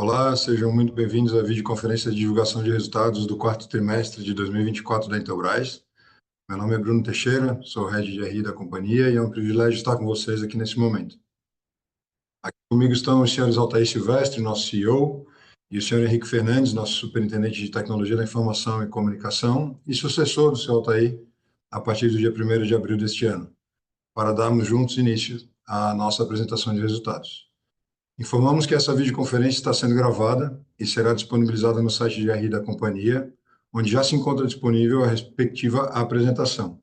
Olá, sejam muito bem-vindos à videoconferência de divulgação de resultados do quarto trimestre de 2024 da Intelbras. Meu nome é Bruno Teixeira, sou o Head de RI da companhia e é um privilégio estar com vocês aqui nesse momento. Aqui comigo estão os senhores Altair Silvestre, nosso CEO, e o senhor Henrique Fernandes, nosso Superintendente de Tecnologia da Informação e Comunicação e sucessor do senhor Altair a partir do dia 1º de abril deste ano, para darmos juntos início à nossa apresentação de resultados. Informamos que essa videoconferência está sendo gravada e será disponibilizada no site de RI da companhia, onde já se encontra disponível a respectiva apresentação.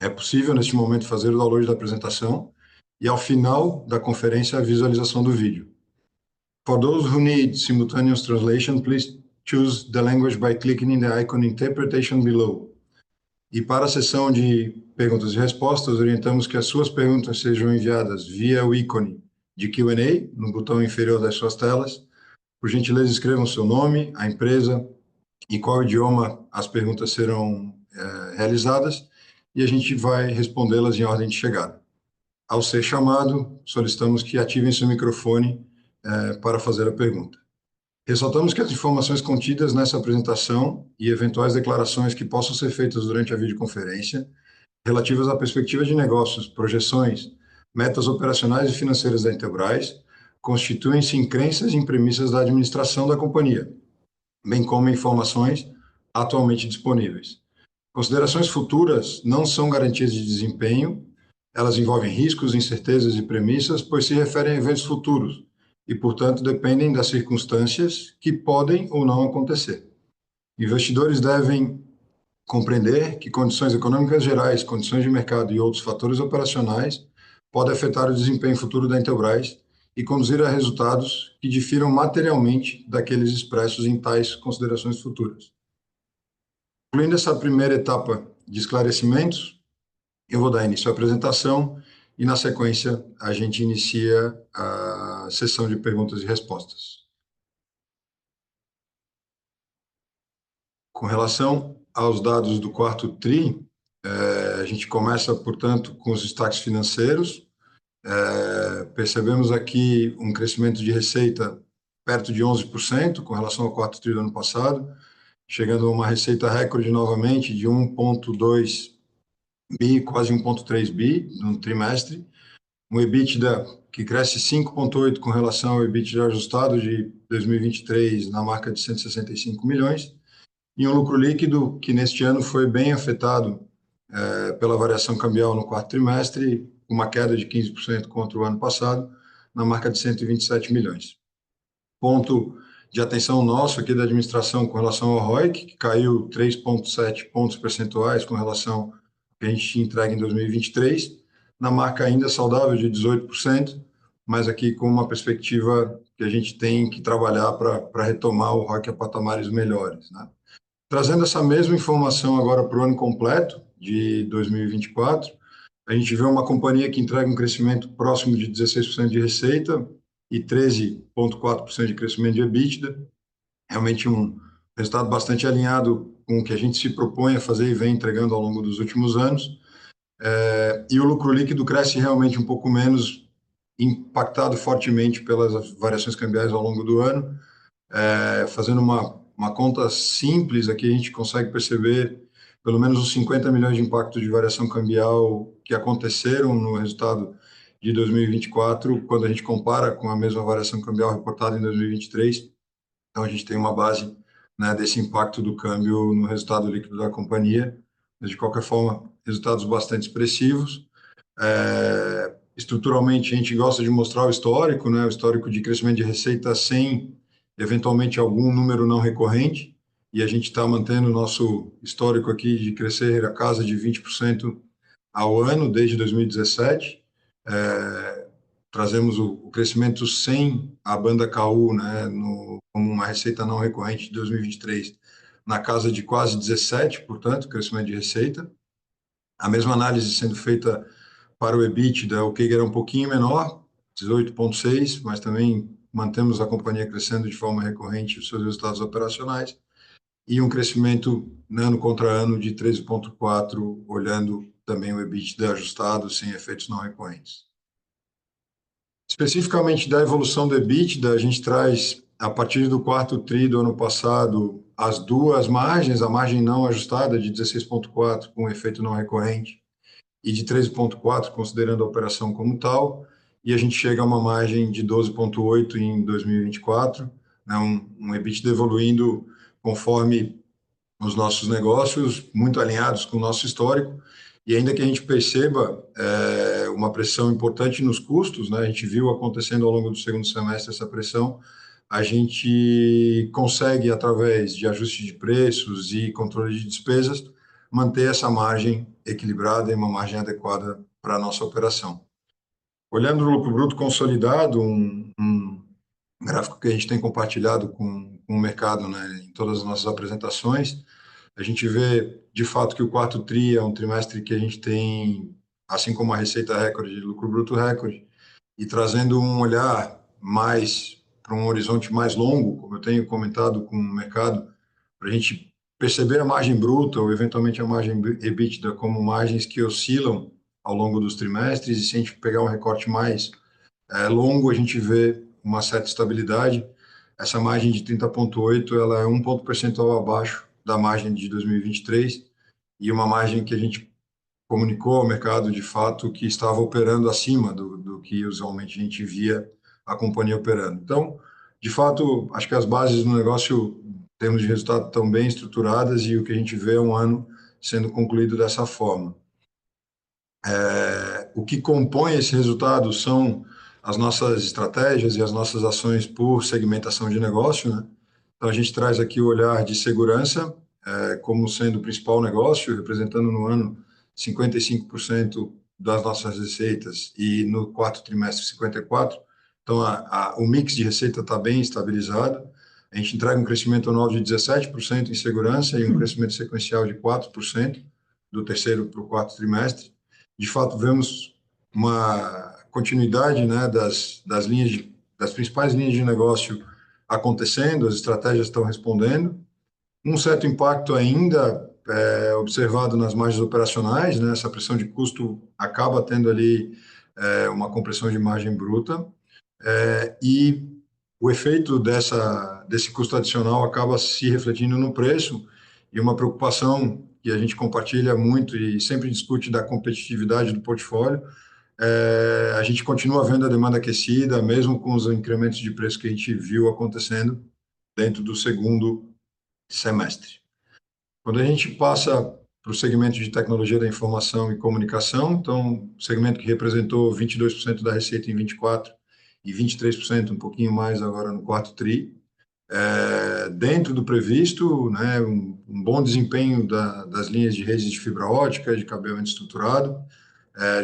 É possível, neste momento, fazer o download da apresentação e, ao final da conferência, a visualização do vídeo. For those who need simultaneous translation, please choose the language by clicking in the icon Interpretation below. E para a sessão de perguntas e respostas, orientamos que as suas perguntas sejam enviadas via o ícone de Q&A, no botão inferior das suas telas. Por gentileza, escrevam seu nome, a empresa e qual idioma as perguntas serão realizadas, e a gente vai respondê-las em ordem de chegada. Ao ser chamado, solicitamos que ativem seu microfone para fazer a pergunta. Ressaltamos que as informações contidas nessa apresentação e eventuais declarações que possam ser feitas durante a videoconferência, relativas à perspectiva de negócios, projeções, metas operacionais e financeiras da Intelbras, constituem-se em crenças e em premissas da administração da companhia, bem como informações atualmente disponíveis. Considerações futuras não são garantias de desempenho, elas envolvem riscos, incertezas e premissas, pois se referem a eventos futuros e, portanto, dependem das circunstâncias que podem ou não acontecer. Investidores devem compreender que condições econômicas gerais, condições de mercado e outros fatores operacionais podem afetar o desempenho futuro da Intelbras e conduzir a resultados que difiram materialmente daqueles expressos em tais considerações futuras. Concluindo essa primeira etapa de esclarecimentos, eu vou dar início à apresentação e, na sequência, a gente inicia a sessão de perguntas e respostas. Com relação aos dados do quarto TRI, a gente começa, portanto, com os destaques financeiros. Percebemos aqui um crescimento de receita perto de 11% com relação ao quarto TRI do ano passado, chegando a uma receita recorde novamente de 1,2 bi, quase 1,3 bi no trimestre, um EBITDA que cresce 5,8% com relação ao EBITDA ajustado de 2023 na marca de 165 milhões, e um lucro líquido que neste ano foi bem afetado pela variação cambial no quarto trimestre, uma queda de 15% contra o ano passado, na marca de 127 milhões. Ponto de atenção nosso aqui da administração com relação ao ROIC, que caiu 3,7 pontos percentuais com relação ao que a gente tinha entregue em 2023, na marca ainda saudável de 18%, mas aqui com uma perspectiva que a gente tem que trabalhar para retomar o ROIC a patamares melhores, né? Trazendo essa mesma informação agora para o ano completo de 2024, a gente vê uma companhia que entrega um crescimento próximo de 16% de receita e 13,4% de crescimento de EBITDA, realmente um resultado bastante alinhado com o que a gente se propõe a fazer e vem entregando ao longo dos últimos anos. E o lucro líquido cresce realmente um pouco menos, impactado fortemente pelas variações cambiais ao longo do ano. Fazendo uma conta simples aqui, a gente consegue perceber pelo menos os 50 milhões de impacto de variação cambial que aconteceram no resultado de 2024, quando a gente compara com a mesma variação cambial reportada em 2023. Então, a gente tem uma base, né, desse impacto do câmbio no resultado líquido da companhia, mas, de qualquer forma, resultados bastante expressivos. Estruturalmente, a gente gosta de mostrar o histórico, né, o histórico de crescimento de receita sem, eventualmente, algum número não recorrente, e a gente está mantendo o nosso histórico aqui de crescer a casa de 20% ao ano, desde 2017. Trazemos o crescimento sem a banda KU, né, como uma receita não recorrente de 2023, na casa de quase 17%, portanto, crescimento de receita. A mesma análise sendo feita para o EBITDA, o CAGR era um pouquinho menor, 18,6%, mas também mantemos a companhia crescendo de forma recorrente os seus resultados operacionais, e um crescimento ano contra ano de 13,4%, olhando também o EBITDA ajustado, sem efeitos não recorrentes. Especificamente da evolução do EBITDA, a gente traz a partir do quarto tri do ano passado, as duas margens, a margem não ajustada de 16,4 com efeito não recorrente e de 13,4 considerando a operação como tal, e a gente chega a uma margem de 12,8 em 2024, né, um EBITDA evoluindo conforme os nossos negócios, muito alinhados com o nosso histórico, e ainda que a gente perceba uma pressão importante nos custos, né, a gente viu acontecendo ao longo do segundo semestre essa pressão, a gente consegue, através de ajuste de preços e controle de despesas, manter essa margem equilibrada e uma margem adequada para a nossa operação. Olhando o lucro bruto consolidado, um gráfico que a gente tem compartilhado com o mercado, né, em todas as nossas apresentações, a gente vê, de fato, que o quarto TRI é um trimestre que a gente tem, assim como a receita recorde, lucro bruto recorde, e trazendo um olhar mais para um horizonte mais longo, como eu tenho comentado com o mercado, para a gente perceber a margem bruta ou, eventualmente, a margem EBITDA como margens que oscilam ao longo dos trimestres, e se a gente pegar um recorte mais longo, a gente vê uma certa estabilidade. Essa margem de 30,8, ela é um ponto percentual abaixo da margem de 2023 e uma margem que a gente comunicou ao mercado, de fato, que estava operando acima do que usualmente a gente via a companhia operando. Então, de fato, acho que as bases do negócio, em termos de resultado, estão bem estruturadas e o que a gente vê é um ano sendo concluído dessa forma. O que compõe esse resultado são as nossas estratégias e as nossas ações por segmentação de negócio, né? Então, a gente traz aqui o olhar de segurança como sendo o principal negócio, representando no ano 55% das nossas receitas e no quarto trimestre 54%. Então, o mix de receita está bem estabilizado. A gente entrega um crescimento anual de 17% em segurança e um crescimento sequencial de 4% do terceiro para o quarto trimestre. De fato, vemos uma continuidade, né, das principais linhas de negócio acontecendo, as estratégias estão respondendo. Um certo impacto ainda observado nas margens operacionais, né, essa pressão de custo acaba tendo ali uma compressão de margem bruta, e o efeito desse custo adicional acaba se refletindo no preço, e uma preocupação que a gente compartilha muito e sempre discute da competitividade do portfólio. A gente continua vendo a demanda aquecida, mesmo com os incrementos de preço que a gente viu acontecendo dentro do segundo semestre. Quando a gente passa para o segmento de tecnologia da informação e comunicação, então, segmento que representou 22% da receita em 24 e 23%, um pouquinho mais agora no quarto tri, dentro do previsto, né, um bom desempenho das linhas de redes de fibra ótica, de cabeamento estruturado,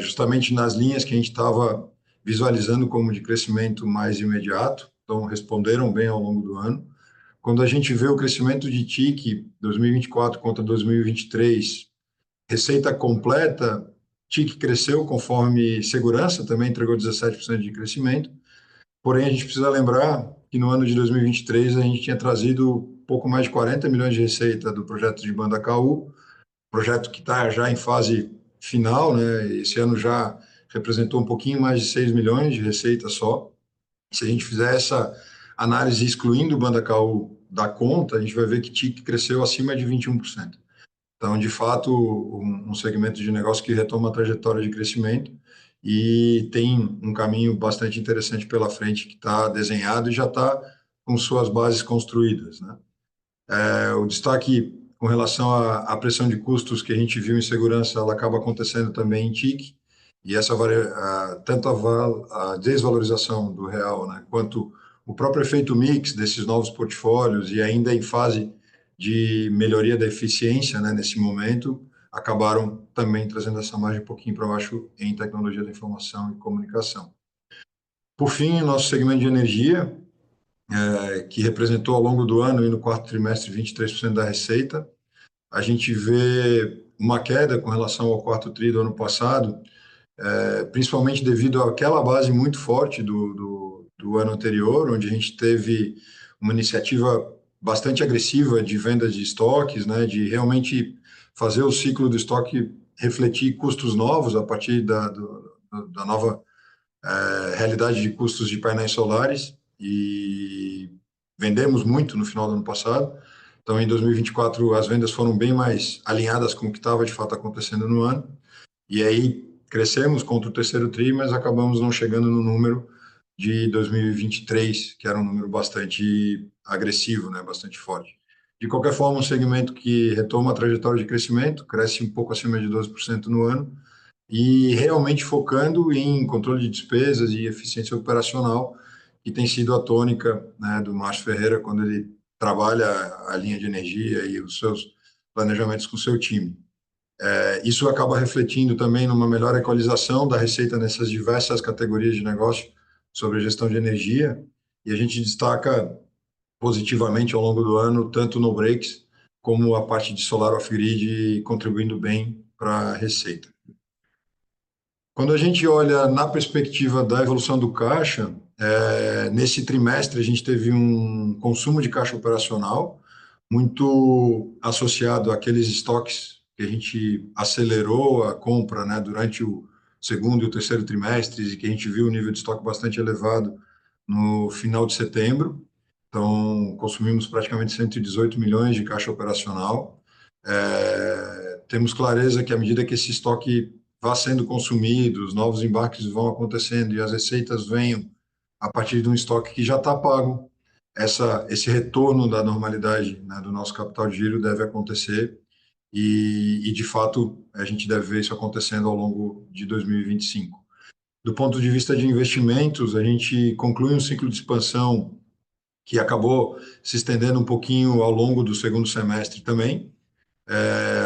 justamente nas linhas que a gente estava visualizando como de crescimento mais imediato, então responderam bem ao longo do ano. Quando a gente vê o crescimento de TIC 2024 contra 2023, receita completa, TIC cresceu conforme segurança, também entregou 17% de crescimento, porém a gente precisa lembrar que no ano de 2023 a gente tinha trazido pouco mais de 40 milhões de receita do projeto de banda KU, projeto que está já em fase final, né? Esse ano já representou um pouquinho mais de 6 milhões de receita só. Se a gente fizer essa análise excluindo o banda KU da conta, a gente vai ver que TIC cresceu acima de 21%. Então, de fato, um segmento de negócio que retoma a trajetória de crescimento e tem um caminho bastante interessante pela frente que está desenhado e já está com suas bases construídas, né? O destaque com relação à pressão de custos que a gente viu em segurança, ela acaba acontecendo também em TIC, e tanto a desvalorização do real, né, quanto o próprio efeito mix desses novos portfólios e ainda em fase de melhoria da eficiência, né, nesse momento, acabaram também trazendo essa margem um pouquinho para baixo em tecnologia da informação e comunicação. Por fim, nosso segmento de energia, que representou ao longo do ano e no quarto trimestre 23% da receita. A gente vê uma queda com relação ao quarto tri do ano passado, principalmente devido àquela base muito forte do ano anterior, onde a gente teve uma iniciativa bastante agressiva de venda de estoques, né, de realmente fazer o ciclo do estoque refletir custos novos a partir da nova realidade de custos de painéis solares, e vendemos muito no final do ano passado. Então, em 2024, as vendas foram bem mais alinhadas com o que estava de fato acontecendo no ano. E aí crescemos contra o terceiro tri, mas acabamos não chegando no número de 2023, que era um número bastante agressivo, né, bastante forte. De qualquer forma, um segmento que retoma a trajetória de crescimento, cresce um pouco acima de 12% no ano, e realmente focando em controle de despesas e eficiência operacional, que tem sido a tônica, né, do Márcio Ferreira quando ele trabalha a linha de energia e os seus planejamentos com o seu time. Isso acaba refletindo também numa melhor equalização da receita nessas diversas categorias de negócio sobre a gestão de energia, e a gente destaca positivamente ao longo do ano, tanto no Breaks como a parte de Solar Off-Grid contribuindo bem para a receita. Quando a gente olha na perspectiva da evolução do caixa, nesse trimestre a gente teve um consumo de caixa operacional muito associado àqueles estoques que a gente acelerou a compra, né, durante o segundo e o terceiro trimestres, e que a gente viu um nível de estoque bastante elevado no final de setembro. Então, consumimos praticamente 118 milhões de caixa operacional. Temos clareza que à medida que esse estoque vá sendo consumido, os novos embarques vão acontecendo e as receitas venham a partir de um estoque que já está pago, esse retorno da normalidade, né, do nosso capital de giro deve acontecer de fato, a gente deve ver isso acontecendo ao longo de 2025. Do ponto de vista de investimentos, a gente conclui um ciclo de expansão que acabou se estendendo um pouquinho ao longo do segundo semestre também.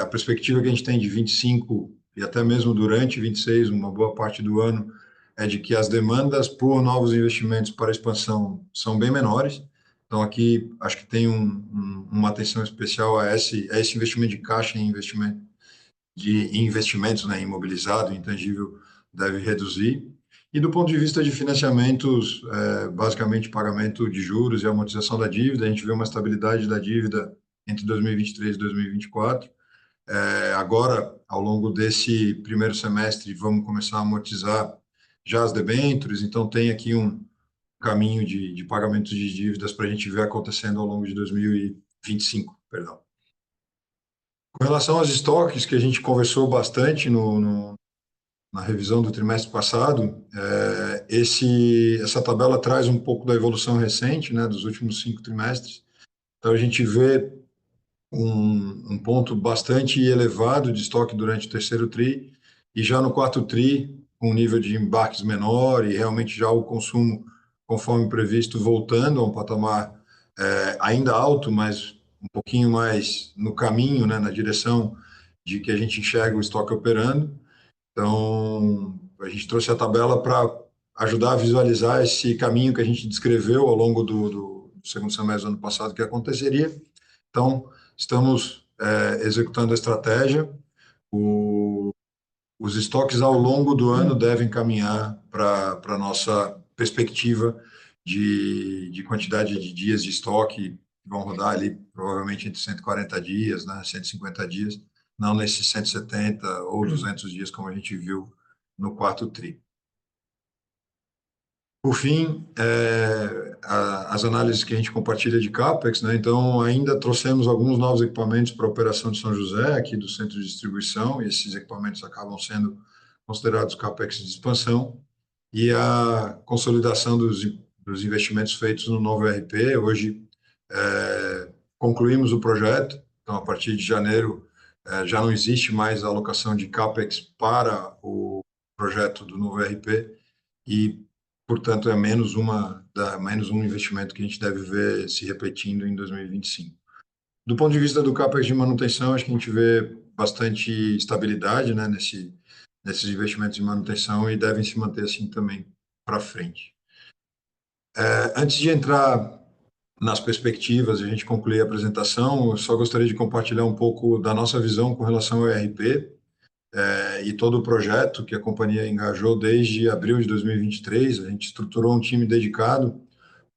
A perspectiva que a gente tem de 25 e até mesmo durante 26, uma boa parte do ano, é de que as demandas por novos investimentos para expansão são bem menores. Então, aqui, acho que tem uma atenção especial a esse investimento de caixa em investimentos, né, imobilizado, intangível, deve reduzir. E do ponto de vista de financiamentos, basicamente pagamento de juros e amortização da dívida, a gente vê uma estabilidade da dívida entre 2023 e 2024. Agora, ao longo desse primeiro semestre, vamos começar a amortizar já as debêntures, então tem aqui um caminho de pagamento de dívidas para a gente ver acontecendo ao longo de 2025, perdão. Com relação aos estoques, que a gente conversou bastante na revisão do trimestre passado, essa tabela traz um pouco da evolução recente, né, dos últimos 5 trimestres. Então, a gente vê um ponto bastante elevado de estoque durante o terceiro tri, e já no quarto tri, com um nível de embarques menor e realmente já o consumo, conforme previsto, voltando a um patamar ainda alto, mas um pouquinho mais no caminho, né, na direção de que a gente enxerga o estoque operando. Então, a gente trouxe a tabela para ajudar a visualizar esse caminho que a gente descreveu ao longo do segundo semestre do ano passado que aconteceria. Então, estamos executando a estratégia. Os estoques ao longo do ano devem caminhar para a nossa perspectiva de quantidade de dias de estoque, que vão rodar ali provavelmente entre 140 dias, né, 150 dias, não nesses 170 ou 200 dias, como a gente viu no quarto tri. Por fim, as análises que a gente compartilha de CAPEX, né? Então, ainda trouxemos alguns novos equipamentos para a operação de São José, aqui do centro de distribuição, e esses equipamentos acabam sendo considerados CAPEX de expansão, e a consolidação dos investimentos feitos no novo ERP. Hoje, concluímos o projeto, então, a partir de janeiro, já não existe mais a alocação de CAPEX para o projeto do novo ERP, e portanto, é menos um investimento que a gente deve ver se repetindo em 2025. Do ponto de vista do CAPEX de manutenção, acho que a gente vê bastante estabilidade, né, nesses investimentos de manutenção, e devem se manter assim também para frente. Antes de entrar nas perspectivas e a gente concluir a apresentação, eu só gostaria de compartilhar um pouco da nossa visão com relação ao ERP, e todo o projeto que a companhia engajou desde abril de 2023. A gente estruturou um time dedicado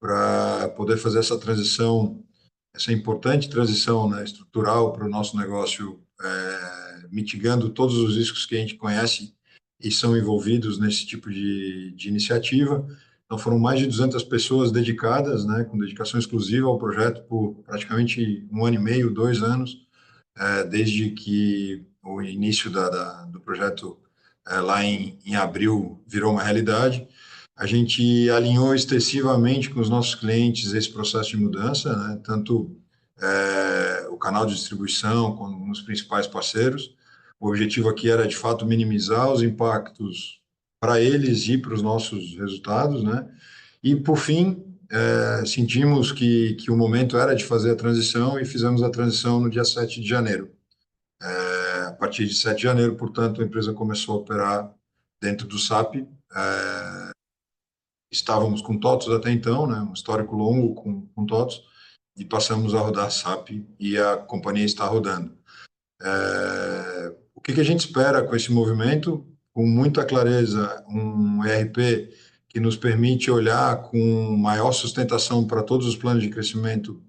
para poder fazer essa transição, essa importante transição, né, estrutural para o nosso negócio, mitigando todos os riscos que a gente conhece e são envolvidos nesse tipo de iniciativa. Então, foram mais de 200 pessoas dedicadas, né, com dedicação exclusiva ao projeto por praticamente 1 ano e meio, 2 anos, desde que o início do projeto lá em abril virou uma realidade. A gente alinhou extensivamente com os nossos clientes esse processo de mudança, né, tanto o canal de distribuição como nos principais parceiros. O objetivo aqui era, de fato, minimizar os impactos para eles e para os nossos resultados, né? E, por fim, sentimos que o momento era de fazer a transição e fizemos a transição no dia 7 de janeiro. A partir de 7 de janeiro, portanto, a empresa começou a operar dentro do SAP. Estávamos com TOTOS até então, né, um histórico longo com TOTOS, e passamos a rodar SAP e a companhia está rodando. O que a gente espera com esse movimento? Com muita clareza, um ERP que nos permite olhar com maior sustentação para todos os planos de crescimento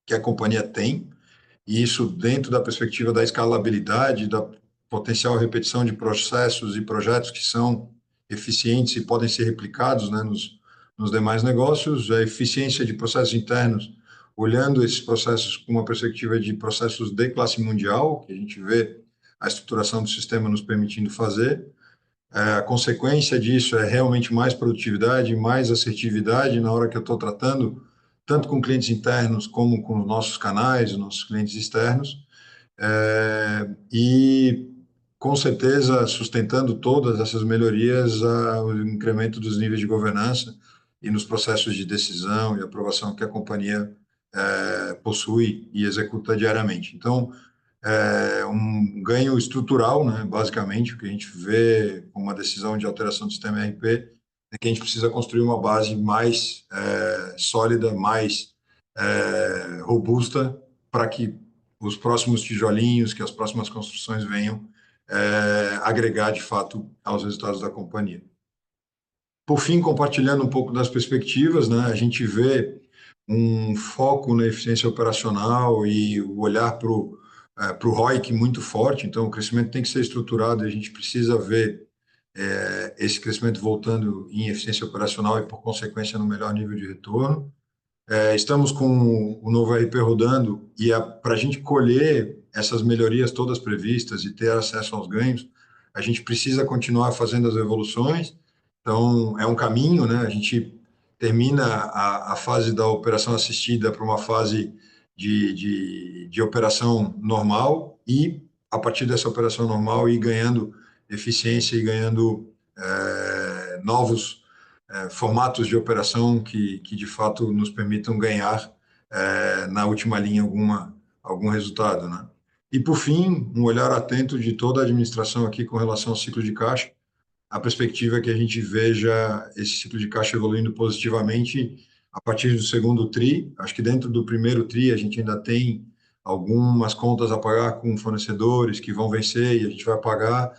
que a companhia tem, e isso dentro da perspectiva da escalabilidade, da potencial repetição de processos e projetos que são eficientes e podem ser replicados, né, nos demais negócios, a eficiência de processos internos, olhando esses processos com uma perspectiva de processos de classe mundial, que a gente vê a estruturação do sistema nos permitindo fazer. A consequência disso é realmente mais produtividade, mais assertividade na hora que eu estou tratando, tanto com clientes internos como com os nossos canais, os nossos clientes externos, e com certeza sustentando todas essas melhorias o incremento dos níveis de governança e nos processos de decisão e aprovação que a companhia possui e executa diariamente. Então, um ganho estrutural, né, basicamente, o que a gente vê com uma decisão de alteração do sistema ERP é que a gente precisa construir uma base mais sólida, mais robusta, para que os próximos tijolinhos, que as próximas construções venham agregar, de fato, aos resultados da companhia. Por fim, compartilhando um pouco das perspectivas, né, a gente vê um foco na eficiência operacional e o olhar para o ROIC muito forte, então o crescimento tem que ser estruturado e a gente precisa ver esse crescimento voltando em eficiência operacional e, por consequência, no melhor nível de retorno. Estamos com o novo ERP rodando e para a gente colher essas melhorias todas previstas e ter acesso aos ganhos, a gente precisa continuar fazendo as evoluções. Então, é um caminho, né? A gente termina a fase da operação assistida para uma fase de operação normal e, a partir dessa operação normal, ir ganhando eficiência e ganhando novos formatos de operação que de fato nos permitam ganhar na última linha algum resultado, né? E por fim, um olhar atento de toda a administração aqui com relação ao ciclo de caixa. A perspectiva é que a gente veja esse ciclo de caixa evoluindo positivamente a partir do segundo TRI. Acho que dentro do primeiro TRI a gente ainda tem algumas contas a pagar com fornecedores que vão vencer e a gente vai pagar.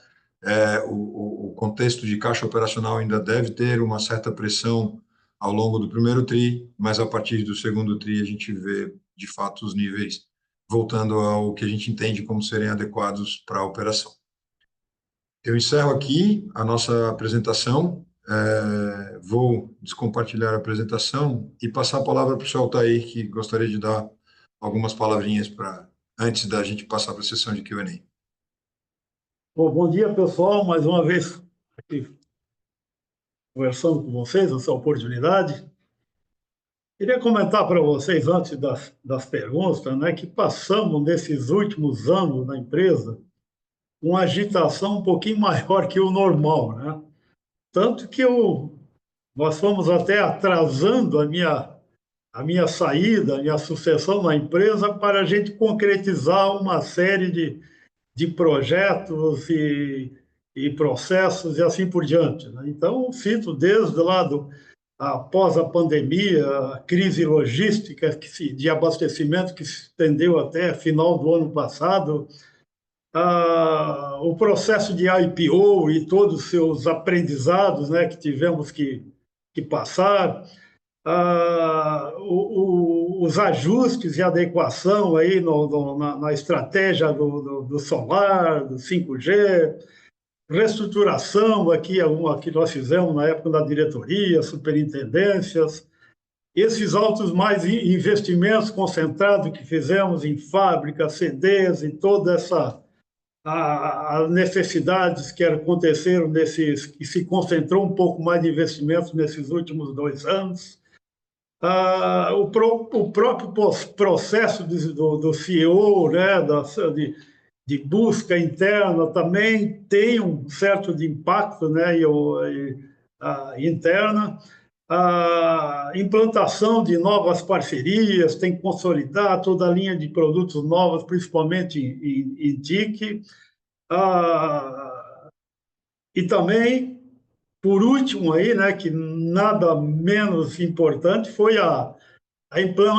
O contexto de caixa operacional ainda deve ter uma certa pressão ao longo do primeiro TRI, mas a partir do segundo TRI a gente vê, de fato, os níveis voltando ao que a gente entende como serem adequados para a operação. Eu encerro aqui a nossa apresentação, vou descompartilhar a apresentação e passar a palavra para o senhor Altair, que gostaria de dar algumas palavrinhas antes da gente passar para a sessão de Q&A. Bom dia, pessoal. Mais uma vez aqui conversando com vocês, essa oportunidade. Queria comentar para vocês, antes das perguntas, né, que passamos, nesses últimos anos na empresa, uma agitação um pouquinho maior que o normal, né? Tanto que nós fomos até atrasando a minha saída, a minha sucessão na empresa, para a gente concretizar uma série de projetos e processos e assim por diante, né? Então, cito desde lá após a pandemia, a crise logística de abastecimento que se estendeu até final do ano passado, o processo de IPO e todos os seus aprendizados, né, que tivemos que passar, os ajustes e adequação aí na estratégia do solar, do 5G, reestruturação aqui, uma que nós fizemos na época da diretoria, superintendências, esses altos mais investimentos concentrados que fizemos em fábricas, CDs e toda essa as necessidades que aconteceram que se concentrou um pouco mais de investimentos nesses últimos 2 anos. O próprio processo do CEO, né, de busca interna também tem um certo de impacto, né, interna. A implantação de novas parcerias, tem que consolidar toda a linha de produtos novos, principalmente em TIC. E também, por último, aí, né, que nada menos importante, foi a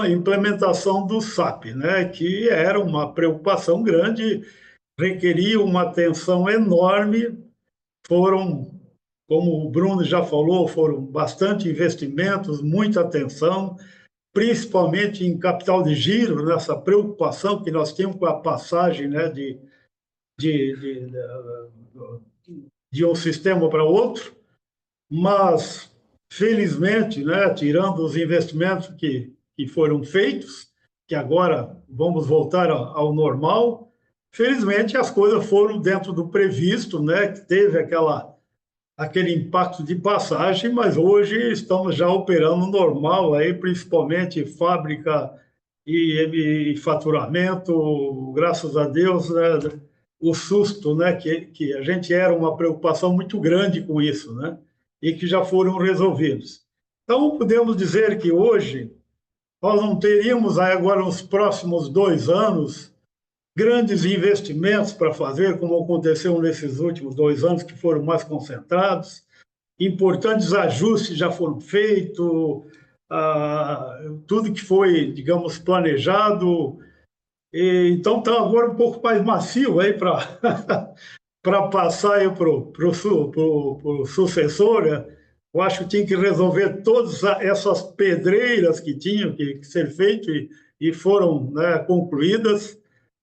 implementação do SAP, né, que era uma preocupação grande, requeria uma atenção enorme. Foram, como o Bruno já falou, foram bastante investimentos, muita atenção, principalmente em capital de giro, nessa preocupação que nós tínhamos com a passagem, né, de, de, de um sistema para outro, mas, felizmente, né, tirando os investimentos que foram feitos, que agora vamos voltar ao normal, felizmente as coisas foram dentro do previsto, né, que teve aquele impacto de passagem, mas hoje estamos já operando normal, aí, principalmente fábrica e faturamento, graças a Deus, né, o susto, né, que a gente era uma preocupação muito grande com isso, né, e que já foram resolvidos. Então, podemos dizer que hoje nós não teríamos aí agora nos próximos 2 anos grandes investimentos para fazer, como aconteceu nesses últimos 2 anos, que foram mais concentrados. Importantes ajustes já foram feitos, tudo que foi, digamos, planejado. Então, está agora um pouco mais macio aí para para passar para o sucessor. Né? Eu acho que tinha que resolver todas essas pedreiras que tinham que ser feitas e foram, né, concluídas.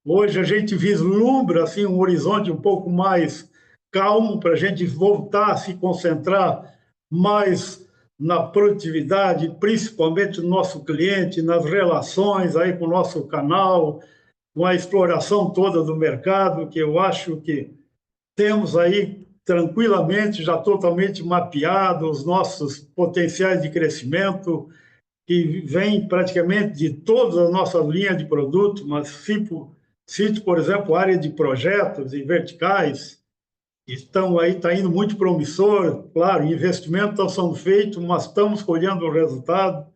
Hoje a gente vislumbra assim, um horizonte um pouco mais calmo para a gente voltar a se concentrar mais na produtividade, principalmente no nosso cliente, nas relações aí com o nosso canal, com a exploração toda do mercado, que eu acho que temos aí tranquilamente, já totalmente mapeado os nossos potenciais de crescimento, que vem praticamente de todas as nossas linhas de produto, mas cito, por exemplo, a área de projetos e verticais, estão aí, está indo muito promissor, claro, investimentos estão sendo feitos, mas estamos colhendo o resultado.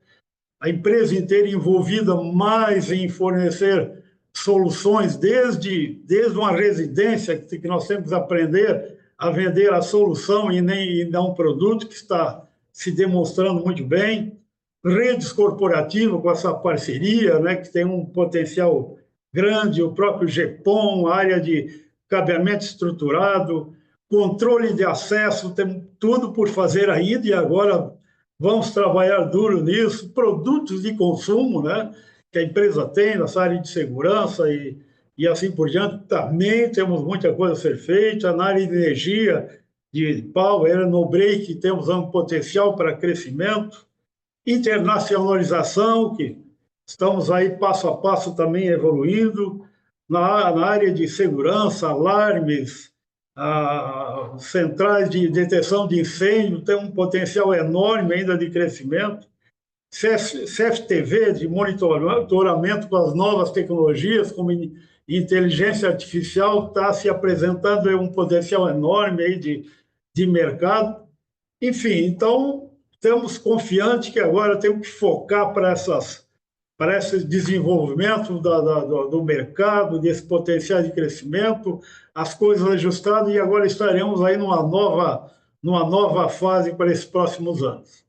A empresa inteira envolvida mais em fornecer soluções, desde uma residência, que nós temos que aprender a vender a solução e não um produto, que está se demonstrando muito bem. Redes corporativas com essa parceria, né, que tem um potencial grande, o próprio GEPOM, a área de cabeamento estruturado, controle de acesso, tem tudo por fazer ainda, e agora vamos trabalhar duro nisso. Produtos de consumo, né, que a empresa tem nessa área de segurança e assim por diante, também temos muita coisa a ser feita. Na área de energia, de power, no break, temos um potencial para crescimento. Internacionalização, que estamos aí passo a passo também evoluindo. Na área de segurança, alarmes, centrais de detecção de incêndio, tem um potencial enorme ainda de crescimento. CFTV, de monitoramento com as novas tecnologias, como inteligência artificial, está se apresentando um potencial enorme aí de mercado. Enfim, então, estamos confiantes que agora temos que focar para esse desenvolvimento do mercado, desse potencial de crescimento, as coisas ajustadas, e agora estaremos aí numa nova fase para esses próximos anos.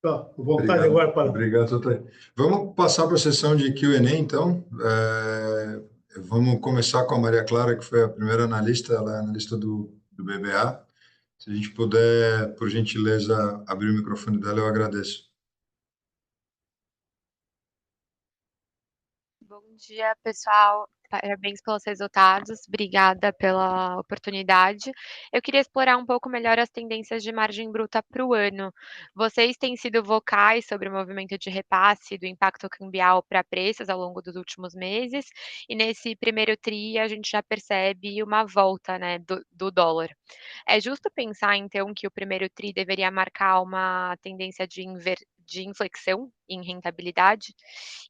Tá, vontade Obrigado, agora para... obrigado, doutor. Vamos passar para a sessão de Q&A, então. Vamos começar com a Maria Clara, que foi a primeira analista, ela é analista do BBA. Se a gente puder, por gentileza, abrir o microfone dela, eu agradeço. Bom dia, pessoal. Parabéns pelos resultados. Obrigada pela oportunidade. Eu queria explorar um pouco melhor as tendências de margem bruta para o ano. Vocês têm sido vocais sobre o movimento de repasse do impacto cambial para preços ao longo dos últimos meses, e nesse primeiro tri a gente já percebe uma volta, né, do dólar. É justo pensar, então, que o primeiro tri deveria marcar uma tendência de inflexão em rentabilidade?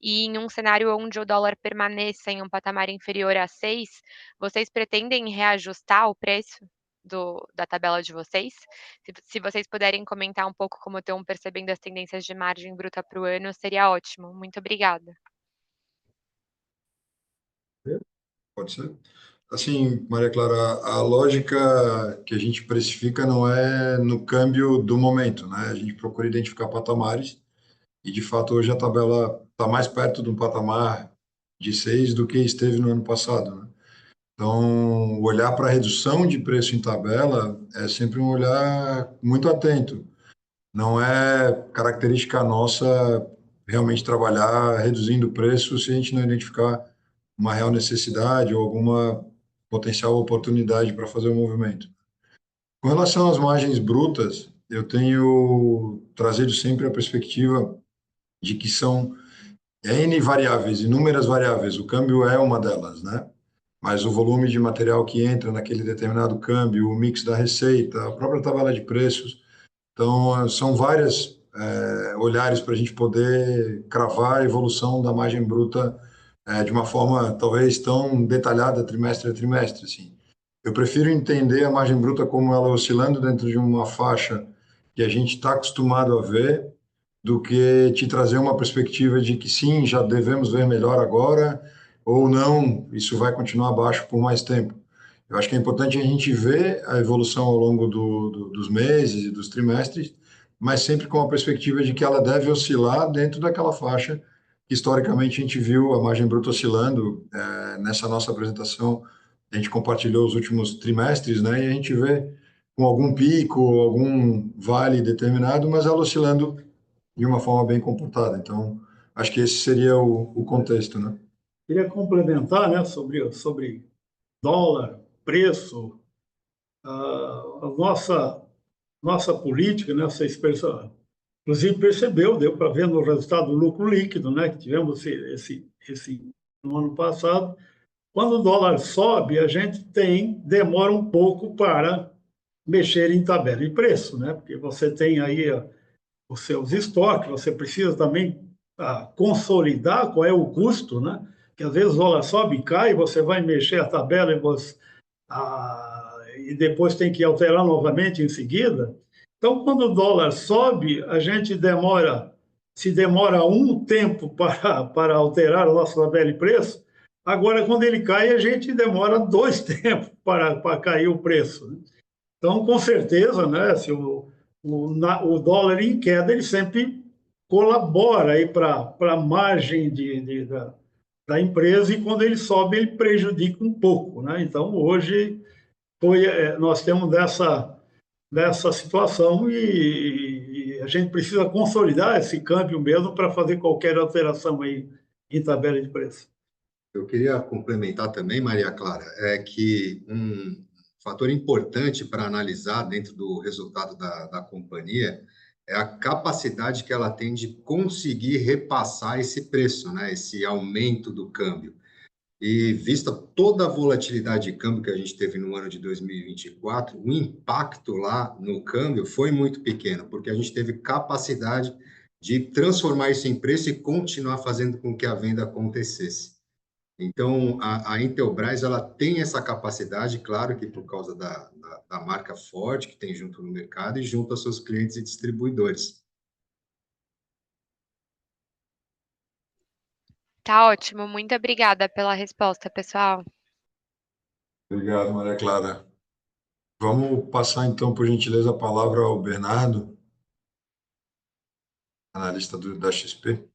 E em um cenário onde o dólar permaneça em um patamar inferior a 6, vocês pretendem reajustar o preço da tabela de vocês? Se vocês puderem comentar um pouco como estão percebendo as tendências de margem bruta para o ano, seria ótimo. Muito obrigada. Pode ser? Assim, Maria Clara, a lógica que a gente precifica não é no câmbio do momento, né? A gente procura identificar patamares e, de fato, hoje a tabela está mais perto de um patamar de 6 do que esteve no ano passado, né? Então, olhar para a redução de preço em tabela é sempre um olhar muito atento. Não é característica nossa realmente trabalhar reduzindo o preço se a gente não identificar uma real necessidade ou alguma potencial oportunidade para fazer o movimento. Com relação às margens brutas, eu tenho trazido sempre a perspectiva de que são N variáveis, inúmeras variáveis, o câmbio é uma delas, né? Mas o volume de material que entra naquele determinado câmbio, o mix da receita, a própria tabela de preços. Então, são várias olhares para a gente poder cravar a evolução da margem bruta de uma forma talvez tão detalhada trimestre a trimestre, assim. Eu prefiro entender a margem bruta como ela oscilando dentro de uma faixa que a gente está acostumado a ver, do que te trazer uma perspectiva de que sim, já devemos ver melhor agora, ou não, isso vai continuar baixo por mais tempo. Eu acho que é importante a gente ver a evolução ao longo dos meses e dos trimestres, mas sempre com a perspectiva de que ela deve oscilar dentro daquela faixa que historicamente a gente viu a margem bruta oscilando. Nessa nossa apresentação, a gente compartilhou os últimos trimestres, né, e a gente vê com algum pico, algum vale determinado, mas ela oscilando de uma forma bem comportada. Então, acho que esse seria o contexto, né? Queria complementar, né, sobre dólar, preço, a nossa política, né, vocês inclusive percebeu, deu para ver no resultado do lucro líquido, né, que tivemos esse no ano passado. Quando o dólar sobe, a gente demora um pouco para mexer em tabela de preço, né, porque você tem aí os seus estoques, você precisa também consolidar qual é o custo, né? Que às vezes o dólar sobe e cai, você vai mexer a tabela e depois tem que alterar novamente em seguida. Então, quando o dólar sobe, a gente se demora um tempo para alterar a nossa tabela de preço. Agora, quando ele cai, a gente demora 2 tempos para cair o preço, né? Então, com certeza, né, se o dólar em queda, ele sempre colabora aí para a margem da empresa, e quando ele sobe, ele prejudica um pouco, né? Então, hoje nós temos dessa situação, e a gente precisa consolidar esse câmbio mesmo para fazer qualquer alteração aí em tabela de preço. Eu queria complementar também, Maria Clara, é que um fator importante para analisar dentro do resultado da companhia é a capacidade que ela tem de conseguir repassar esse preço, né? Esse aumento do câmbio. E vista toda a volatilidade de câmbio que a gente teve no ano de 2024, o impacto lá no câmbio foi muito pequeno, porque a gente teve capacidade de transformar isso em preço e continuar fazendo com que a venda acontecesse. Então, a Intelbras, ela tem essa capacidade, claro que por causa da marca forte que tem junto no mercado e junto aos seus clientes e distribuidores. Tá ótimo. Muito obrigada pela resposta, pessoal. Obrigado, Maria Clara. Vamos passar, então, por gentileza, a palavra ao Bernardo, analista da XP.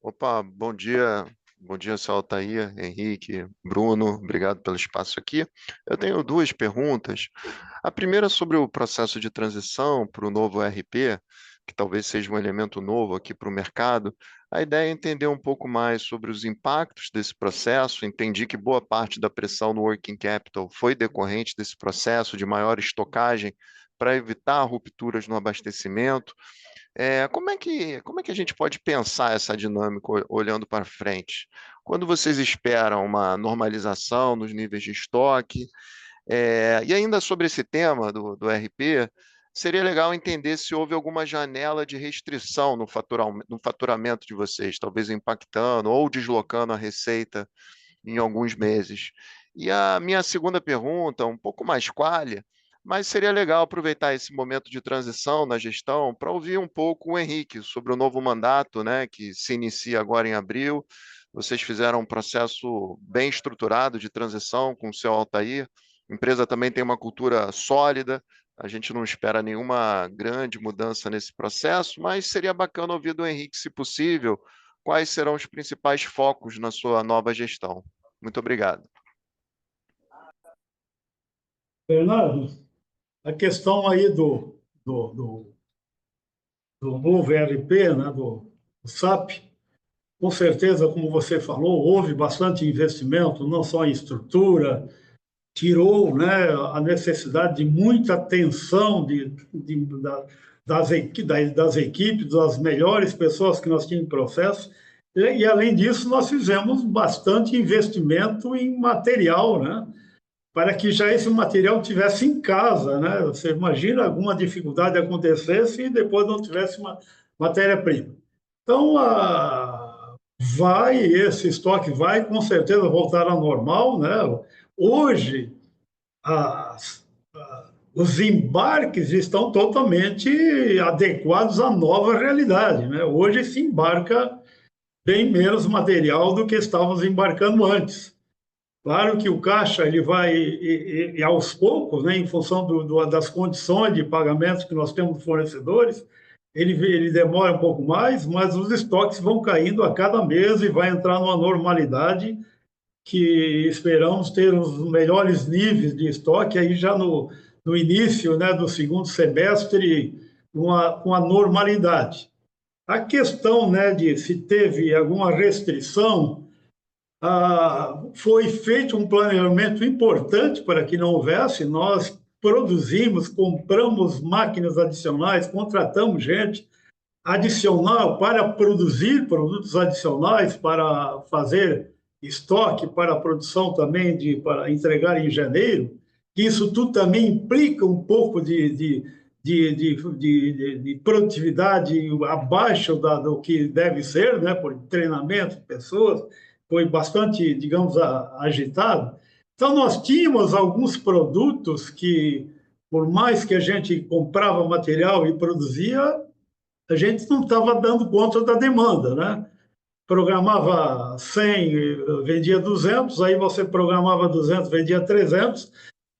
Opa, bom dia, Bom dia, seu Altair, Henrique, Bruno, obrigado pelo espaço aqui. Eu tenho duas perguntas. A primeira é sobre o processo de transição para o novo ERP, que talvez seja um elemento novo aqui para o mercado. A ideia é entender um pouco mais sobre os impactos desse processo. Entendi que boa parte da pressão no working capital foi decorrente desse processo de maior estocagem para evitar rupturas no abastecimento. Como é que a gente pode pensar essa dinâmica olhando para frente? Quando vocês esperam uma normalização nos níveis de estoque? E ainda sobre esse tema do RP, seria legal entender se houve alguma janela de restrição no faturamento de vocês, talvez impactando ou deslocando a receita em alguns meses. E a minha segunda pergunta, um pouco mais qualia, mas seria legal aproveitar esse momento de transição na gestão para ouvir um pouco o Henrique sobre o novo mandato, né, que se inicia agora em abril. Vocês fizeram um processo bem estruturado de transição com o seu Altair. A empresa também tem uma cultura sólida. A gente não espera nenhuma grande mudança nesse processo, mas seria bacana ouvir do Henrique, se possível, quais serão os principais focos na sua nova gestão. Muito obrigado. Bernardo, a questão aí do novo ERP, né, do SAP, com certeza, como você falou, houve bastante investimento, não só em estrutura, tirou, né, a necessidade de muita atenção das equipes, das melhores pessoas que nós tínhamos em processo, e, além disso, nós fizemos bastante investimento em material, né, para que já esse material tivesse em casa, né? Você imagina alguma dificuldade acontecesse e depois não tivesse uma matéria-prima. Então, esse estoque vai com certeza voltar ao normal, né? Hoje, os embarques estão totalmente adequados à nova realidade, né? Hoje se embarca bem menos material do que estávamos embarcando antes. Claro que o caixa ele vai e aos poucos, né, em função das condições de pagamento que nós temos dos fornecedores, ele demora um pouco mais, mas os estoques vão caindo a cada mês e vai entrar numa normalidade que esperamos ter os melhores níveis de estoque aí já no início, né, do segundo semestre com a normalidade. A questão, né, de se teve alguma restrição, foi feito um planejamento importante para que não houvesse. Nós produzimos, compramos máquinas adicionais, contratamos gente adicional para produzir produtos adicionais, para fazer estoque, para a produção também, para entregar em janeiro. Isso tudo também implica um pouco de produtividade abaixo do que deve ser, né, por treinamento de pessoas, foi bastante, digamos, agitado. Então, nós tínhamos alguns produtos que, por mais que a gente comprava material e produzia, a gente não estava dando conta da demanda, né? Programava 100, vendia 200, aí você programava 200, vendia 300.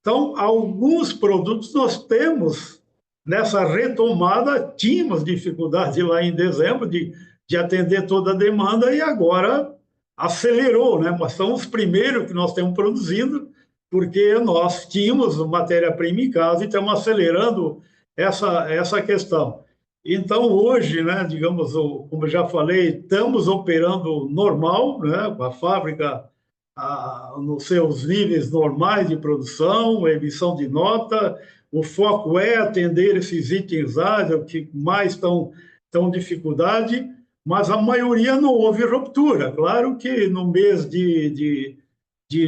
Então, alguns produtos nós temos, nessa retomada, tínhamos dificuldade lá em dezembro de atender toda a demanda e agora acelerou, né? Mas são os primeiros que nós temos produzindo, porque nós tínhamos matéria-prima em casa e estamos acelerando essa questão. Então, hoje, né, digamos, como eu já falei, estamos operando normal, né, com a fábrica nos seus níveis normais de produção, emissão de nota. O foco é atender esses itens ágeis que mais estão em dificuldade, mas a maioria não houve ruptura. Claro que no mês de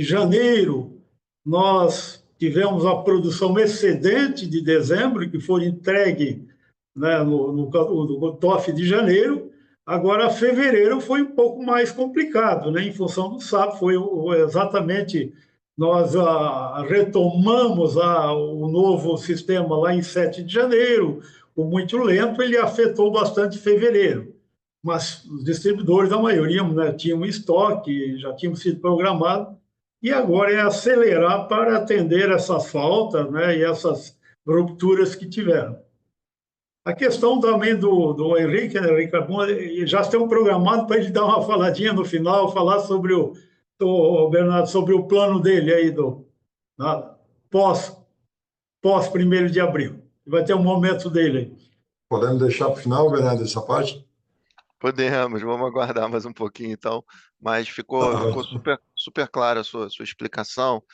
janeiro nós tivemos a produção excedente de dezembro, que foi entregue, né, no TOF de janeiro. Agora, fevereiro foi um pouco mais complicado, né, em função do SAP, foi exatamente, nós retomamos o novo sistema lá em 7 de janeiro, o muito lento, ele afetou bastante fevereiro, mas os distribuidores, a maioria, né, tinham estoque, já tinham sido programados, e agora é acelerar para atender essas faltas, né, e essas rupturas que tiveram. A questão também do Henrique, né, Ricardo, já estão programados para ele dar uma faladinha no final, falar sobre Bernardo, sobre o plano dele aí na- pós, pós 1º de abril. Vai ter um momento dele aí. Podemos deixar para o final, Bernardo, essa parte? Podemos, vamos aguardar mais um pouquinho então, mas ficou super clara a sua explicação.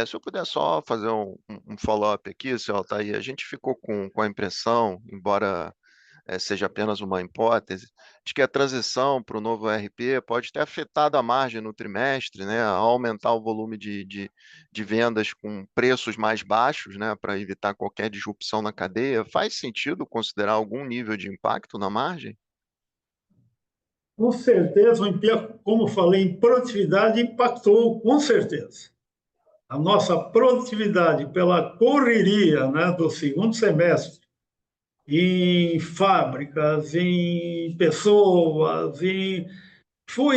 Se eu puder só fazer um follow-up aqui, senhor Altair, a gente ficou com a impressão, embora seja apenas uma hipótese, de que a transição para o novo ERP pode ter afetado a margem no trimestre, né, ao aumentar o volume de vendas com preços mais baixos, né, para evitar qualquer disrupção na cadeia. Faz sentido considerar algum nível de impacto na margem? Com certeza, como eu falei, em produtividade impactou, com certeza. A nossa produtividade pela correria, né, do segundo semestre, em fábricas, em pessoas,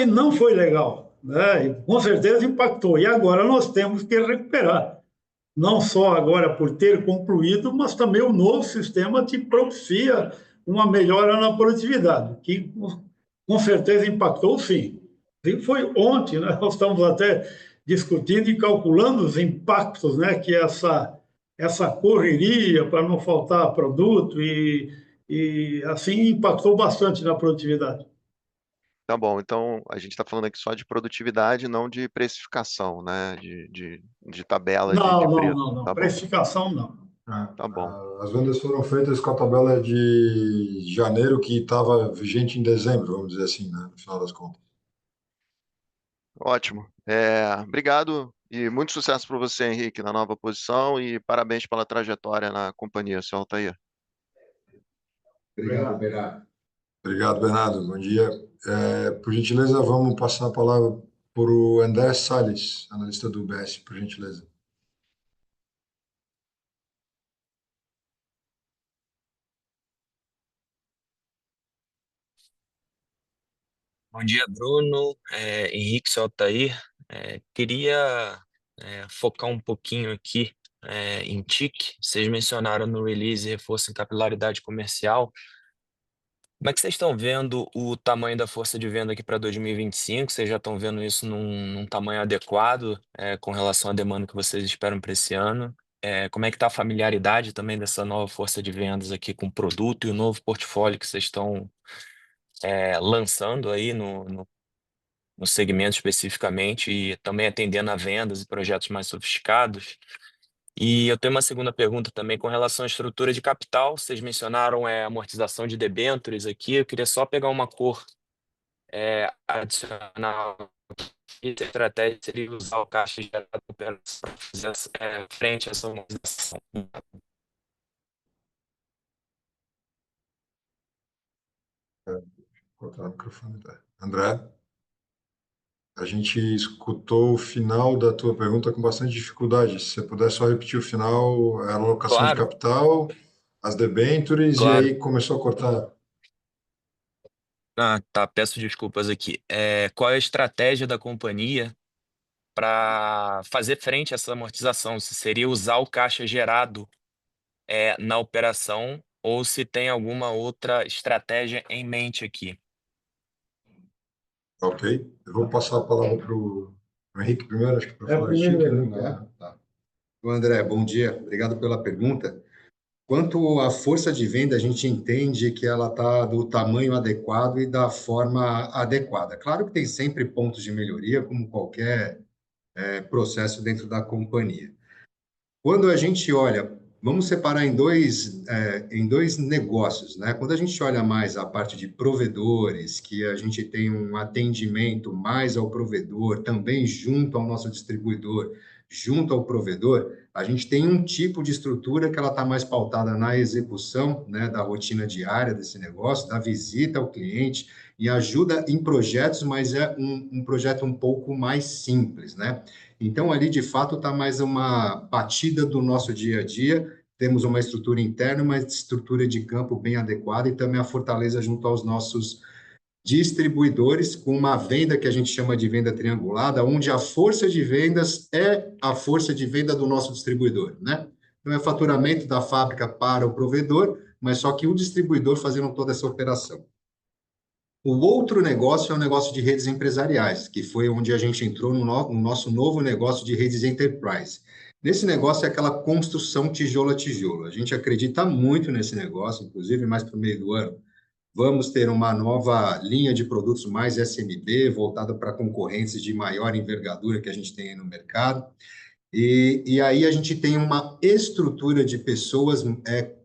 não foi legal, né? E, com certeza impactou. E agora nós temos que recuperar, não só agora por ter concluído, mas também o novo sistema te propicia uma melhora na produtividade, que com certeza impactou, sim. E foi ontem, né? Nós estamos até discutindo e calculando os impactos, né, que essa correria para não faltar produto e assim impactou bastante na produtividade. Tá bom, então a gente está falando aqui só de produtividade, não de precificação, né? De tabela de Não, não, preço. não, não. Tá bom, Precificação, não. tá bom. As vendas foram feitas com a tabela de janeiro que estava vigente em dezembro, vamos dizer assim, né, no final das contas. Ótimo. Obrigado e muito sucesso para você, Henrique, na nova posição e parabéns pela trajetória na companhia, senhor Altair. Obrigado, Bernardo. Obrigado, Bernardo. Bom dia. Por gentileza, vamos passar a palavra para o André Salles, analista do UBS, por gentileza. Bom dia, Bruno, Henrique, seu Altair. Queria focar um pouquinho aqui em TIC. Vocês mencionaram no release reforço em capilaridade comercial. Como é que vocês estão vendo o tamanho da força de venda aqui para 2025? Vocês já estão vendo isso num tamanho adequado com relação à demanda que vocês esperam para esse ano? Como é que está a familiaridade também dessa nova força de vendas aqui com o produto e o novo portfólio que vocês estão lançando aí no segmento especificamente e também atendendo a vendas e projetos mais sofisticados? E eu tenho uma segunda pergunta também com relação à estrutura de capital. Vocês mencionaram amortização de debêntures aqui. Eu queria só pegar uma cor adicional. E a estratégia seria usar o caixa gerado para fazer frente a essa amortização. Cortar o microfone, tá? André, a gente escutou o final da tua pergunta com bastante dificuldade. Se você puder só repetir o final, a alocação de Claro, capital, as debêntures, e claro. aí começou a cortar. Ah, tá, peço desculpas aqui. Qual é a estratégia da companhia para fazer frente a essa amortização? Se seria usar o caixa gerado na operação ou se tem alguma outra estratégia em mente aqui? Ok? Eu vou passar a palavra para o Henrique primeiro, acho que para falar de Primeiro, chique, Henrique. né? Tá. André, bom dia. Obrigado pela pergunta. Quanto à força de venda, a gente entende que ela está do tamanho adequado e da forma adequada. Claro que tem sempre pontos de melhoria, como qualquer processo dentro da companhia. Quando a gente olha, vamos separar em dois negócios, né? Quando a gente olha mais a parte de provedores, que a gente tem um atendimento mais ao provedor, também junto ao nosso distribuidor, junto ao provedor, a gente tem um tipo de estrutura que ela está mais pautada na execução, né, da rotina diária desse negócio, da visita ao cliente e ajuda em projetos, mas é um projeto um pouco mais simples, né? Então, ali, de fato, está mais uma batida do nosso dia a dia. Temos uma estrutura interna, uma estrutura de campo bem adequada e também a fortaleza junto aos nossos distribuidores, com uma venda que a gente chama de venda triangulada, onde a força de vendas é a força de venda do nosso distribuidor, né? Então, é faturamento da fábrica para o provedor, mas só que o distribuidor fazendo toda essa operação. O outro negócio é o negócio de redes empresariais, que foi onde a gente entrou no nosso novo negócio de redes enterprise. Nesse negócio é aquela construção tijolo a tijolo. A gente acredita muito nesse negócio, inclusive mais para o meio do ano. Vamos ter uma nova linha de produtos mais SMB, voltada para concorrentes de maior envergadura que a gente tem aí no mercado. E aí a gente tem uma estrutura de pessoas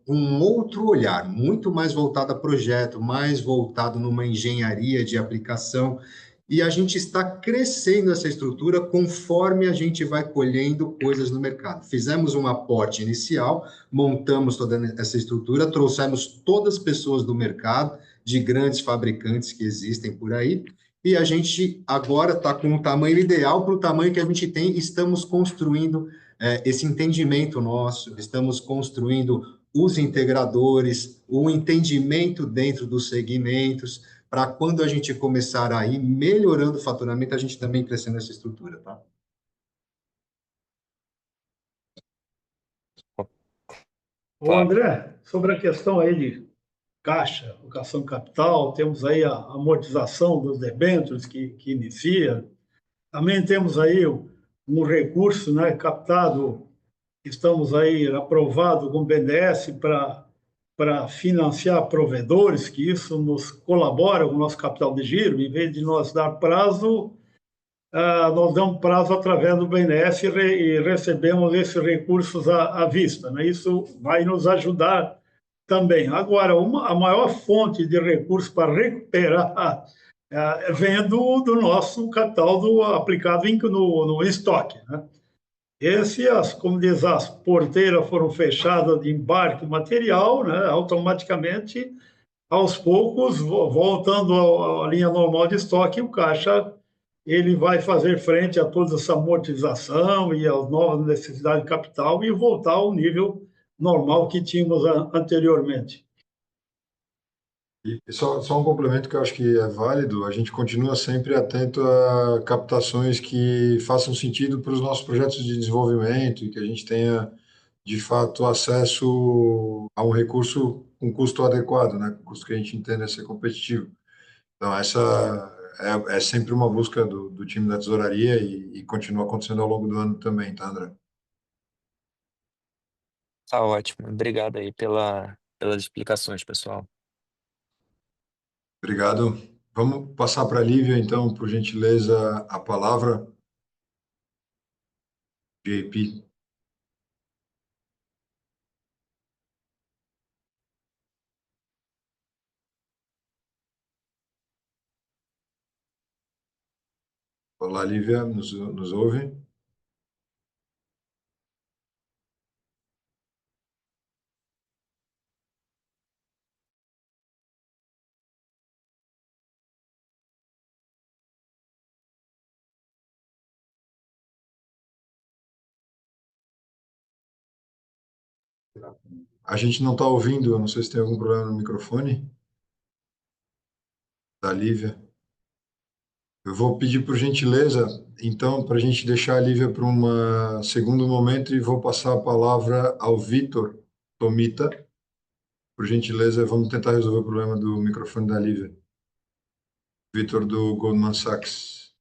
com um outro olhar, muito mais voltado a projeto, mais voltado numa engenharia de aplicação, e a gente está crescendo essa estrutura conforme a gente vai colhendo coisas no mercado. Fizemos um aporte inicial, montamos toda essa estrutura, trouxemos todas as pessoas do mercado, de grandes fabricantes que existem por aí, e a gente agora está com o tamanho ideal para o tamanho que a gente tem, estamos construindo esse entendimento nosso, estamos construindo os integradores, o entendimento dentro dos segmentos, para quando a gente começar a ir melhorando o faturamento, a gente também crescendo essa estrutura, tá? Ô, André, sobre a questão aí de caixa, alocação de capital, temos aí a amortização dos debêntures que inicia. Também temos aí um recurso, né, captado, estamos aí aprovado com o BNDES para financiar provedores, que isso nos colabora com o nosso capital de giro. Em vez de nós dar prazo, nós damos prazo através do BNDES e recebemos esses recursos à vista, né? Isso vai nos ajudar também. Agora, a maior fonte de recursos para recuperar vem do nosso capital aplicado no estoque, né? Como diz, as porteiras foram fechadas de embarque material, né? Automaticamente, aos poucos, voltando à linha normal de estoque, o caixa ele vai fazer frente a toda essa amortização e às novas necessidades de capital e voltar ao nível normal que tínhamos anteriormente. E só um complemento que eu acho que é válido, a gente continua sempre atento a captações que façam sentido para os nossos projetos de desenvolvimento e que a gente tenha, de fato, acesso a um recurso com custo adequado, né? Com custo que a gente entenda ser competitivo. Então, essa é sempre uma busca do time da tesouraria e continua acontecendo ao longo do ano também, tá, André? Tá ótimo. Obrigado aí pelas explicações, pessoal. Obrigado. Vamos passar para a Lívia, então, por gentileza, a palavra. JP. Olá, Lívia, nos ouve? A gente não está ouvindo, eu não sei se tem algum problema no microfone da Lívia. Eu vou pedir por gentileza, então, para a gente deixar a Lívia para um segundo momento e vou passar a palavra ao Vitor Tomita. Por gentileza, vamos tentar resolver o problema do microfone da Lívia. Vitor, do Goldman Sachs.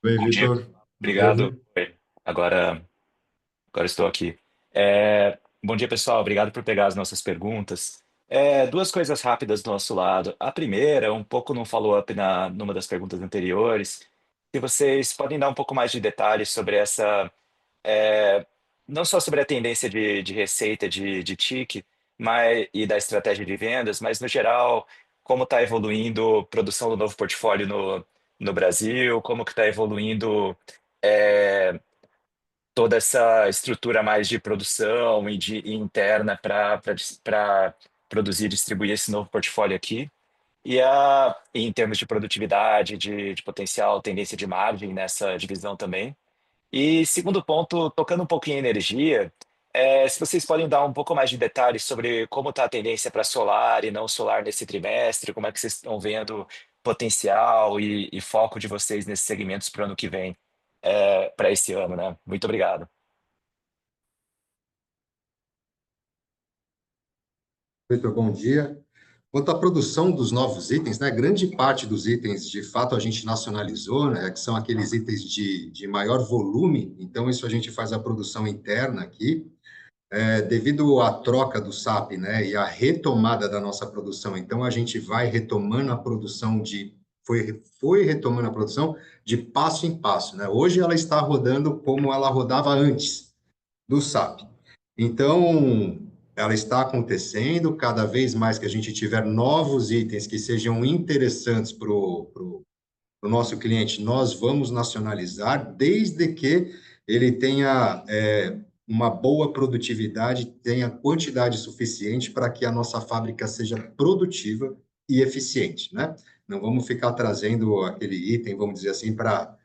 Bem, Bom dia, Vitor, nos obrigado. ouve? Oi, agora estou aqui. Bom dia, pessoal. Obrigado por pegar as nossas perguntas. Duas coisas rápidas do nosso lado. A primeira, um pouco no follow-up numa das perguntas anteriores, se vocês podem dar um pouco mais de detalhes sobre é, não só sobre a tendência de receita de TIC, e da estratégia de vendas, mas no geral, como está evoluindo a produção do novo portfólio no Brasil, como que está evoluindo é, toda essa estrutura mais de produção e interna para produzir e distribuir esse novo portfólio aqui. E em termos de produtividade, de potencial, tendência de margem nessa divisão também. E segundo ponto, tocando um pouquinho em energia, se vocês podem dar um pouco mais de detalhes sobre como está a tendência para solar e não solar nesse trimestre, como é que vocês estão vendo potencial e foco de vocês nesses segmentos para o ano que vem, para esse ano, né? Muito obrigado. Vitor, bom dia. Quanto à produção dos novos itens, né, grande parte dos itens, de fato, a gente nacionalizou, né, que são aqueles itens de maior volume, então isso a gente faz a produção interna aqui. Devido à troca do SAP, né, e à retomada da nossa produção, então a gente vai retomando a produção foi retomando a produção de passo em passo, né? Hoje ela está rodando como ela rodava antes do SAP. Então, ela está acontecendo, cada vez mais que a gente tiver novos itens que sejam interessantes para o nosso cliente, nós vamos nacionalizar, desde que ele tenha uma boa produtividade, tenha quantidade suficiente para que a nossa fábrica seja produtiva e eficiente, né? Não vamos ficar trazendo aquele item, vamos dizer assim, para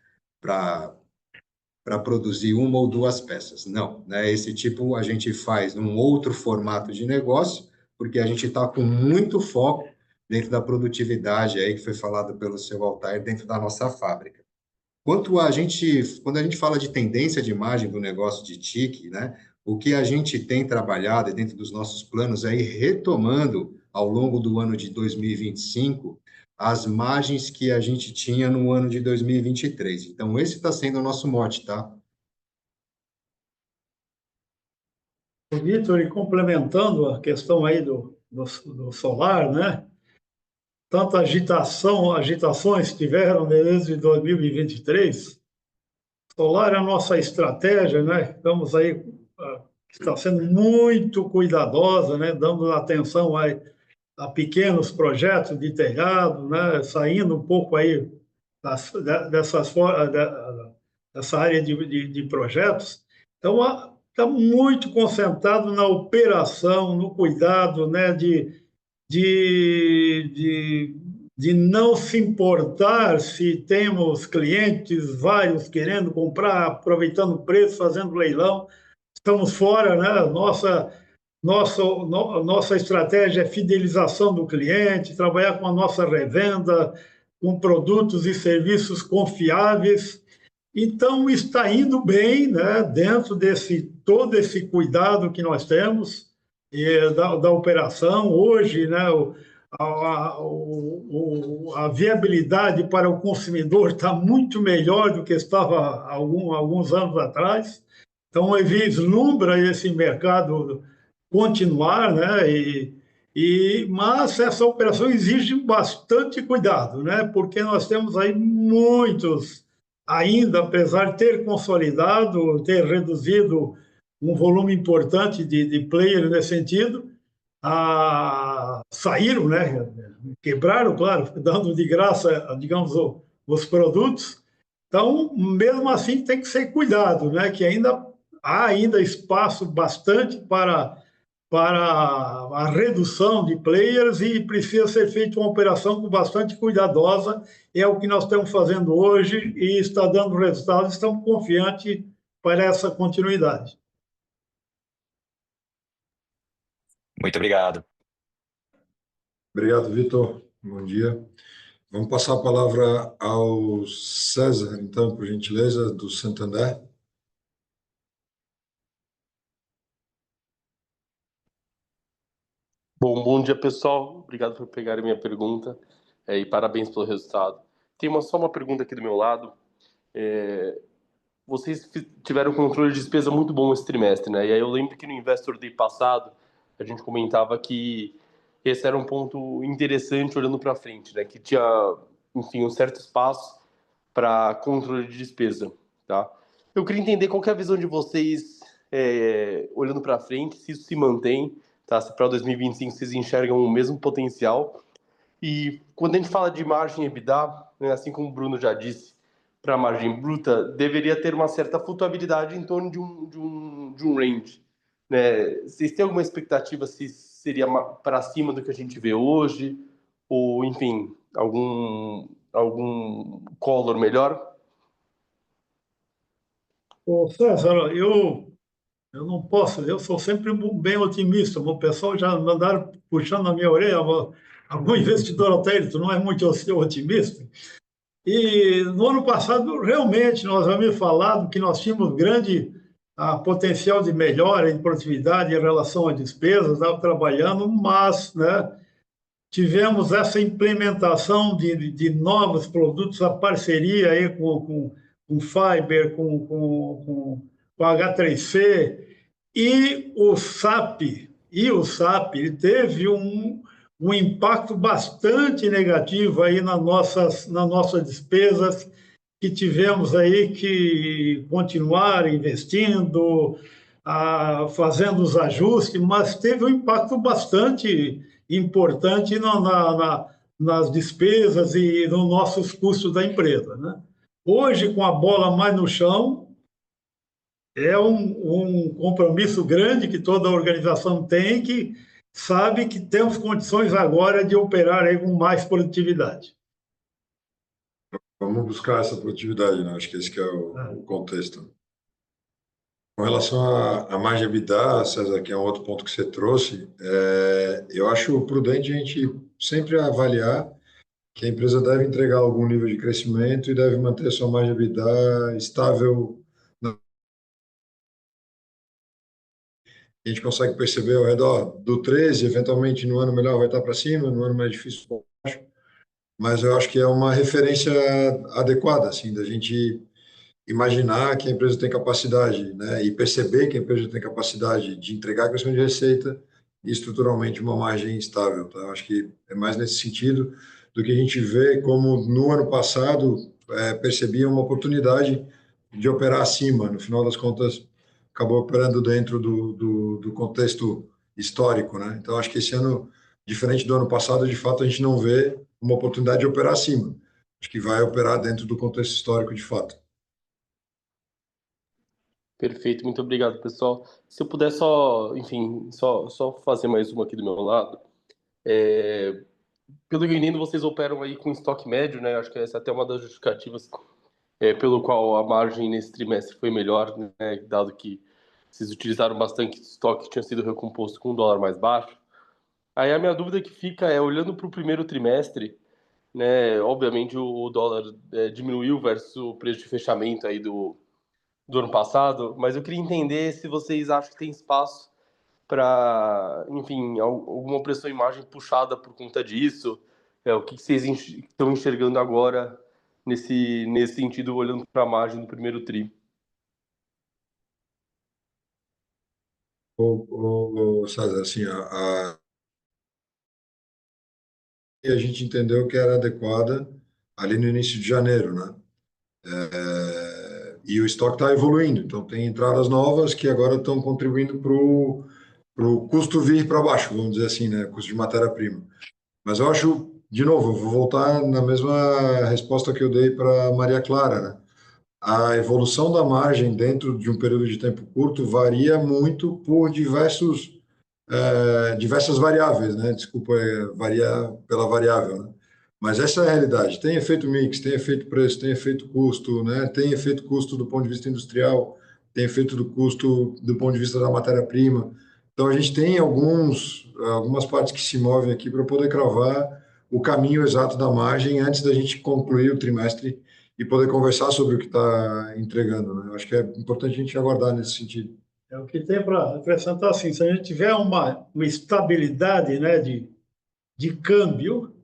produzir uma ou duas peças. Não, né? Esse tipo a gente faz num outro formato de negócio, porque a gente está com muito foco dentro da produtividade aí que foi falado pelo seu Altair dentro da nossa fábrica. Quando a gente fala de tendência de imagem do negócio de TIC, né? O que a gente tem trabalhado dentro dos nossos planos é ir retomando ao longo do ano de 2025 as margens que a gente tinha no ano de 2023. Então, esse está sendo o nosso mote, tá? Vitor, e complementando a questão aí do solar, né? Tanta agitações tiveram desde 2023. Solar é a nossa estratégia, né? Estamos aí, está sendo muito cuidadosa, né? Dando atenção a pequenos projetos de telhado, né? Saindo um pouco aí dessa área de projetos. Então, está muito concentrado na operação, no cuidado, né? De, de não se importar se temos clientes vários querendo comprar, aproveitando o preço, fazendo leilão. Estamos fora, né? Nossa estratégia é fidelização do cliente, trabalhar com a nossa revenda, com produtos e serviços confiáveis. Então, está indo bem, né? Dentro todo esse cuidado que nós temos da operação. Hoje, né? A viabilidade para o consumidor está muito melhor do que estava alguns anos atrás. Então, vislumbra esse mercado continuar, né? Mas essa operação exige bastante cuidado, né? Porque nós temos aí muitos, ainda, apesar de ter consolidado, ter reduzido um volume importante de players nesse sentido, saíram, né? Quebraram, claro, dando de graça, digamos, os produtos. Então, mesmo assim, tem que ser cuidado, né? Que há ainda espaço bastante para a redução de players e precisa ser feita uma operação com bastante cuidadosa. É o que nós estamos fazendo hoje e está dando resultados. Estamos confiantes para essa continuidade. Muito obrigado. Obrigado, Vitor. Bom dia. Vamos passar a palavra ao César, então, por gentileza, do Santander. Bom dia, pessoal. Obrigado por pegarem minha pergunta e parabéns pelo resultado. Tem só uma pergunta aqui do meu lado. Vocês tiveram um controle de despesa muito bom esse trimestre, né? E aí eu lembro que no Investor Day passado a gente comentava que esse era um ponto interessante olhando para frente, né? Que tinha, enfim, um certo espaço para controle de despesa, tá? Eu queria entender qual que é a visão de vocês olhando para frente, se isso se mantém, tá? Se para 2025 vocês enxergam o mesmo potencial. E quando a gente fala de margem EBITDA, né, assim como o Bruno já disse, para a margem bruta, deveria ter uma certa flutuabilidade em torno de um range, né? Vocês têm alguma expectativa se seria para cima do que a gente vê hoje? Ou, enfim, algum color melhor? Ô, César, eu não posso, eu sou sempre bem otimista. O pessoal já mandaram puxando na minha orelha, algum investidor Altair, tu não é muito otimista. E no ano passado, realmente, nós havíamos falado que nós tínhamos grande a potencial de melhora de produtividade em relação a despesas, estava trabalhando, mas, né, tivemos essa implementação de novos produtos, a parceria aí com Fiber, com H3C, e o SAP ele teve um impacto bastante negativo aí nas nossas despesas, que tivemos aí que continuar investindo, fazendo os ajustes, mas teve um impacto bastante importante nas despesas e nos nossos custos da empresa, né? Hoje, com a bola mais no chão, é um compromisso grande que toda organização tem, que sabe que temos condições agora de operar aí com mais produtividade. Vamos buscar essa produtividade, né? Acho que esse que é o contexto. Com relação à margem EBITDA, César, que é um outro ponto que você trouxe, eu acho prudente a gente sempre avaliar que a empresa deve entregar algum nível de crescimento e deve manter a sua margem EBITDA estável. A gente consegue perceber ao redor do 13, eventualmente no ano melhor vai estar para cima, no ano mais difícil para baixo, mas eu acho que é uma referência adequada, assim, da gente imaginar que a empresa tem capacidade, né, e perceber que a empresa tem capacidade de entregar crescimento de receita e estruturalmente uma margem estável, tá? Acho que é mais nesse sentido do que a gente vê como no ano passado percebia uma oportunidade de operar acima. No final das contas, acabou operando dentro do contexto histórico, né? Então, acho que esse ano, diferente do ano passado, de fato, a gente não vê uma oportunidade de operar acima. Acho que vai operar dentro do contexto histórico, de fato. Perfeito, muito obrigado, pessoal. Se eu puder só, enfim, só fazer mais uma aqui do meu lado. Pelo que eu entendo, vocês operam aí com estoque médio, né? Acho que essa é até uma das justificativas pelo qual a margem nesse trimestre foi melhor, né? Dado que vocês utilizaram bastante estoque que tinha sido recomposto com um dólar mais baixo. Aí a minha dúvida que fica é, olhando para o primeiro trimestre, né? Obviamente o dólar diminuiu versus o preço de fechamento aí do ano passado, mas eu queria entender se vocês acham que tem espaço para, enfim, alguma pressão em margem puxada por conta disso. O que vocês estão enxergando agora nesse sentido, olhando para a margem do primeiro tri? César, assim, a gente entendeu que era adequada ali no início de janeiro, né? E o estoque está evoluindo, então tem entradas novas que agora estão contribuindo para o custo vir para baixo, vamos dizer assim, né? Custo de matéria-prima. Mas eu acho, de novo, eu vou voltar na mesma resposta que eu dei para Maria Clara, né? A evolução da margem dentro de um período de tempo curto varia muito por diversas variáveis, né? Desculpa, varia pela variável, né? Mas essa é a realidade. Tem efeito mix, tem efeito preço, tem efeito custo, né? Tem efeito custo do ponto de vista industrial, tem efeito do custo do ponto de vista da matéria-prima. Então, a gente tem algumas partes que se movem aqui para poder cravar o caminho exato da margem antes da gente concluir o trimestre e poder conversar sobre o que está entregando, né? Eu acho que é importante a gente aguardar nesse sentido. É o que tem para acrescentar, assim, se a gente tiver uma estabilidade, né, de câmbio,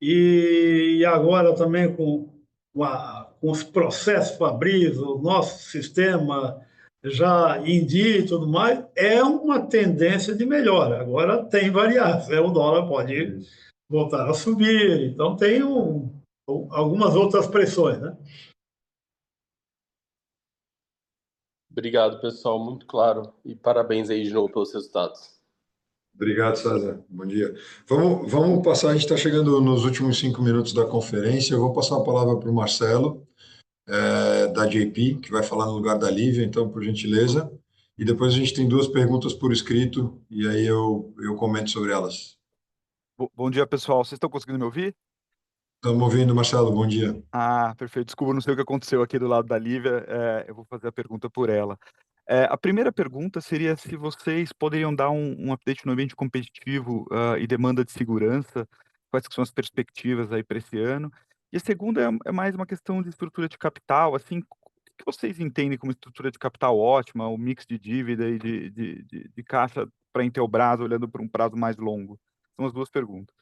e agora também com os processos Fabris, o nosso sistema já em dia e tudo mais, é uma tendência de melhora. Agora tem variáveis, o dólar pode voltar a subir, então tem algumas outras pressões, né? Obrigado, pessoal, muito claro. E parabéns aí de novo pelos resultados. Obrigado, César. Bom dia. Vamos passar, a gente está chegando nos últimos 5 minutos da conferência. Eu vou passar a palavra para o Marcelo, da JP, que vai falar no lugar da Lívia, então, por gentileza. E depois a gente tem 2 perguntas por escrito, e aí eu comento sobre elas. Bom dia, pessoal. Vocês estão conseguindo me ouvir? Estamos ouvindo, Marcelo, bom dia. Perfeito. Desculpa, não sei o que aconteceu aqui do lado da Lívia. Eu vou fazer a pergunta por ela. A primeira pergunta seria se vocês poderiam dar um update no ambiente competitivo e demanda de segurança, quais que são as perspectivas aí para esse ano. E a segunda é mais uma questão de estrutura de capital, assim, o que vocês entendem como estrutura de capital ótima, o mix de dívida e de caixa para a Intelbras, olhando para um prazo mais longo? São as duas perguntas.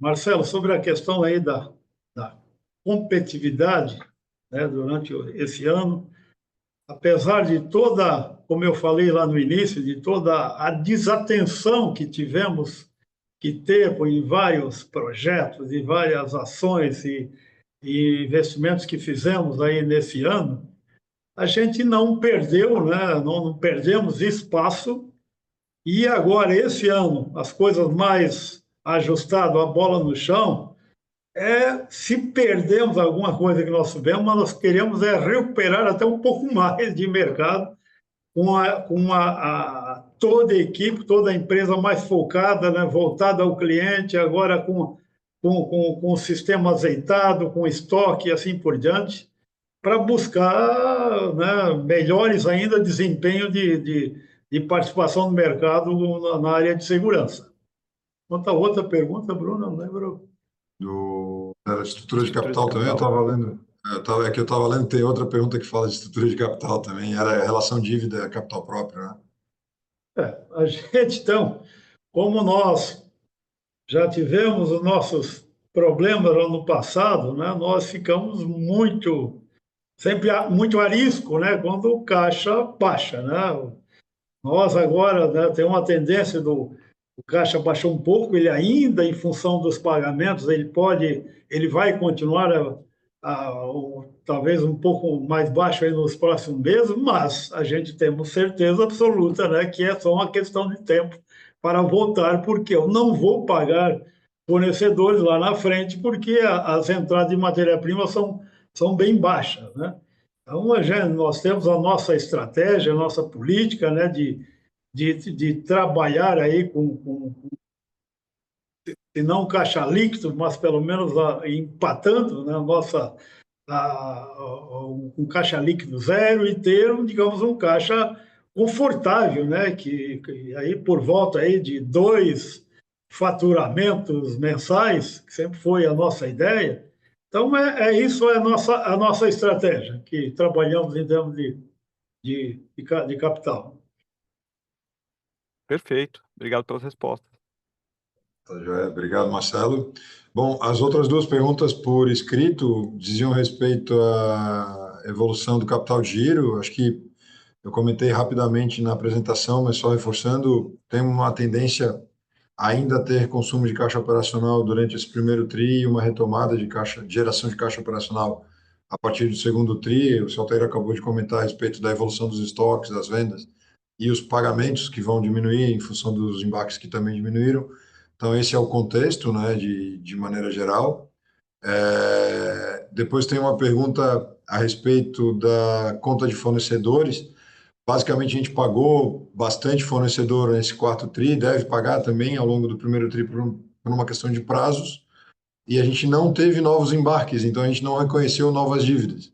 Marcelo, sobre a questão aí da competitividade, né, durante esse ano, apesar de toda, como eu falei lá no início, de toda a desatenção que tivemos que ter em vários projetos e várias ações e investimentos que fizemos aí nesse ano, a gente não perdeu, né, não perdemos espaço. E agora, esse ano, as coisas mais ajustadas, a bola no chão, se perdemos alguma coisa que nós tivemos, mas nós queremos recuperar até um pouco mais de mercado com toda a equipe, toda a empresa mais focada, né, voltada ao cliente, agora com o sistema azeitado, com estoque e assim por diante, para buscar, né, melhores ainda desempenho de participação no mercado na área de segurança. Quanto a outra pergunta, Bruno, não lembro. Da estrutura de Estrutura de capital também, eu capital. estava lendo. É que eu estava lendo, tem outra pergunta que fala de estrutura de capital também, era a relação dívida capital próprio, né? A gente, então, como nós já tivemos os nossos problemas lá no passado, né, nós ficamos sempre muito a risco, né, quando o caixa baixa, né? Nós agora, né, tem uma tendência o caixa baixou um pouco, ele ainda, em função dos pagamentos, ele vai continuar talvez um pouco mais baixo aí nos próximos meses, mas a gente temos certeza absoluta, né, que é só uma questão de tempo para voltar, porque eu não vou pagar fornecedores lá na frente, porque as entradas de matéria-prima são bem baixas, né? Então, nós temos a nossa estratégia, a nossa política, né, de trabalhar aí se não caixa líquido, mas pelo menos empatando, né, um caixa líquido zero e ter, digamos, um caixa confortável, né, que aí por volta aí de 2 faturamentos mensais, que sempre foi a nossa ideia. Então, isso é a nossa estratégia, que trabalhamos em termos de capital. Perfeito. Obrigado pelas respostas. Tá joia. Obrigado, Marcelo. Bom, as outras duas perguntas por escrito diziam respeito à evolução do capital de giro. Acho que eu comentei rapidamente na apresentação, mas só reforçando, tem uma tendência a ainda ter consumo de caixa operacional durante esse primeiro TRI e uma retomada de geração de caixa operacional a partir do segundo TRI. O Celteiro acabou de comentar a respeito da evolução dos estoques, das vendas e os pagamentos que vão diminuir em função dos embarques que também diminuíram. Então, esse é o contexto, né, de maneira geral. Depois tem uma pergunta a respeito da conta de fornecedores. Basicamente, a gente pagou bastante fornecedor nesse quarto TRI, deve pagar também ao longo do primeiro TRI por uma questão de prazos, e a gente não teve novos embarques, então a gente não reconheceu novas dívidas.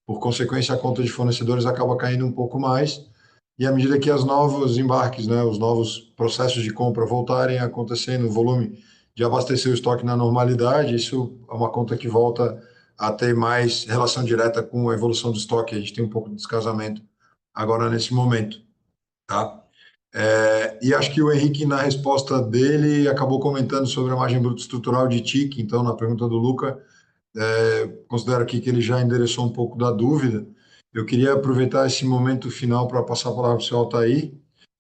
Por consequência, a conta de fornecedores acaba caindo um pouco mais, e à medida que os novos embarques, né, os novos processos de compra voltarem a acontecer no volume de abastecer o estoque na normalidade, isso é uma conta que volta a ter mais relação direta com a evolução do estoque. A gente tem um pouco de descasamento agora nesse momento, tá? E acho que o Henrique, na resposta dele, acabou comentando sobre a margem bruta estrutural de TIC. Então, na pergunta do Luca, considero aqui que ele já endereçou um pouco da dúvida. Eu queria aproveitar esse momento final para passar a palavra para o senhor Altair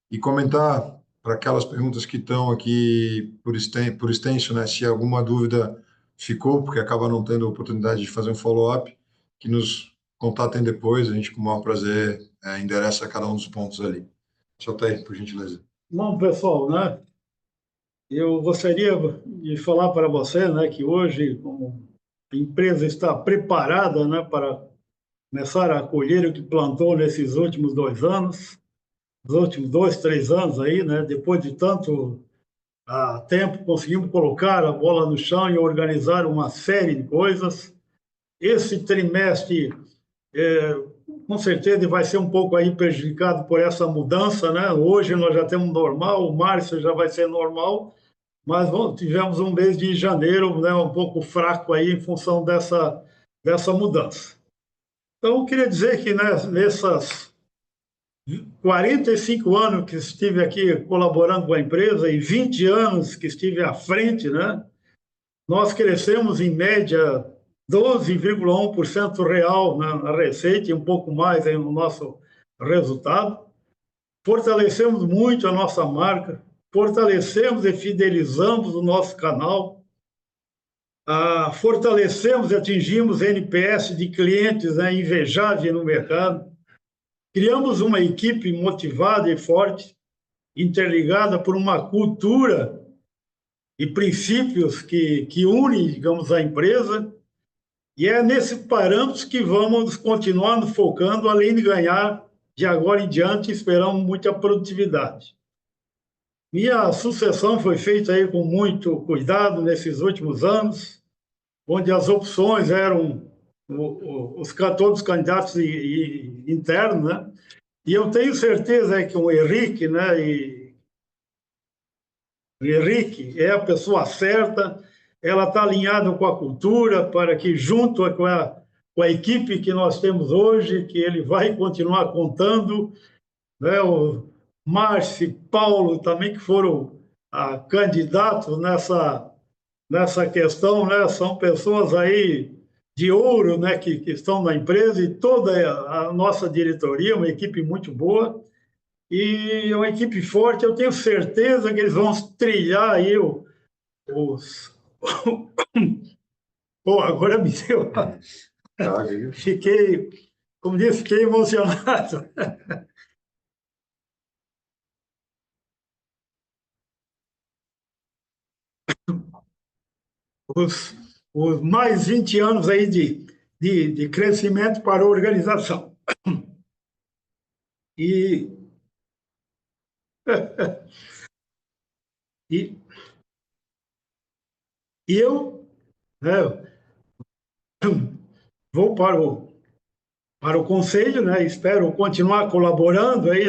e comentar para aquelas perguntas que estão aqui por extenso, né, se alguma dúvida ficou, porque acaba não tendo a oportunidade de fazer um follow-up, que nos contatem depois, a gente com o maior prazer endereça cada um dos pontos ali. Senhor Altair, por gentileza. Bom, pessoal, né, eu gostaria de falar para você, né, que hoje a empresa está preparada, né, para começar a colher o que plantou nesses últimos 2 anos, os últimos 2, 3 anos aí, né, depois de tanto tempo, conseguimos colocar a bola no chão e organizar uma série de coisas. Esse trimestre, com certeza, vai ser um pouco aí prejudicado por essa mudança, né? Hoje nós já temos normal, o março já vai ser normal, mas tivemos um mês de janeiro, né, um pouco fraco aí em função dessa mudança. Então, eu queria dizer que nessas 45 anos que estive aqui colaborando com a empresa e 20 anos que estive à frente, né, nós crescemos em média 12,1% real na receita e um pouco mais aí no nosso resultado. Fortalecemos muito a nossa marca, fortalecemos e fidelizamos o nosso canal, fortalecemos e atingimos NPS de clientes, né, invejável no mercado. Criamos uma equipe motivada e forte, interligada por uma cultura e princípios que unem, digamos, a empresa. E é nesses parâmetros que vamos continuar nos focando, além de ganhar, de agora em diante, esperamos muita produtividade. Minha sucessão foi feita aí com muito cuidado nesses últimos anos, onde as opções eram todos os candidatos internos, né? E eu tenho certeza que o Henrique, né? O Henrique é a pessoa certa, ela está alinhada com a cultura para que, junto com a equipe que nós temos hoje, que ele vai continuar contando, né? O Márcio e Paulo também, que foram candidatos nessa questão, né? São pessoas aí de ouro, né? Que estão na empresa, e toda a nossa diretoria, uma equipe muito boa, e uma equipe forte. Eu tenho certeza que eles vão trilhar aí os... Pô, agora me deu... Fiquei, como disse, fiquei emocionado. Os mais 20 anos aí de crescimento para a organização. E, e, e eu, né, vou para o conselho, né, espero continuar colaborando aí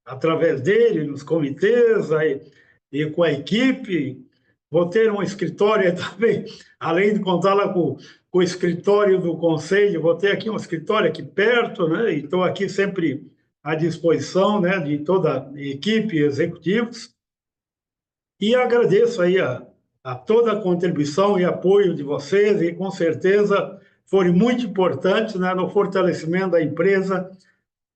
através dele, nos comitês aí, e com a equipe. Vou ter um escritório também, além de contar lá com o escritório do conselho, vou ter aqui um escritório aqui perto, né, e estou aqui sempre à disposição, né, de toda a equipe, executivos. E agradeço aí a toda a contribuição e apoio de vocês, e com certeza foram muito importantes, né, no fortalecimento da empresa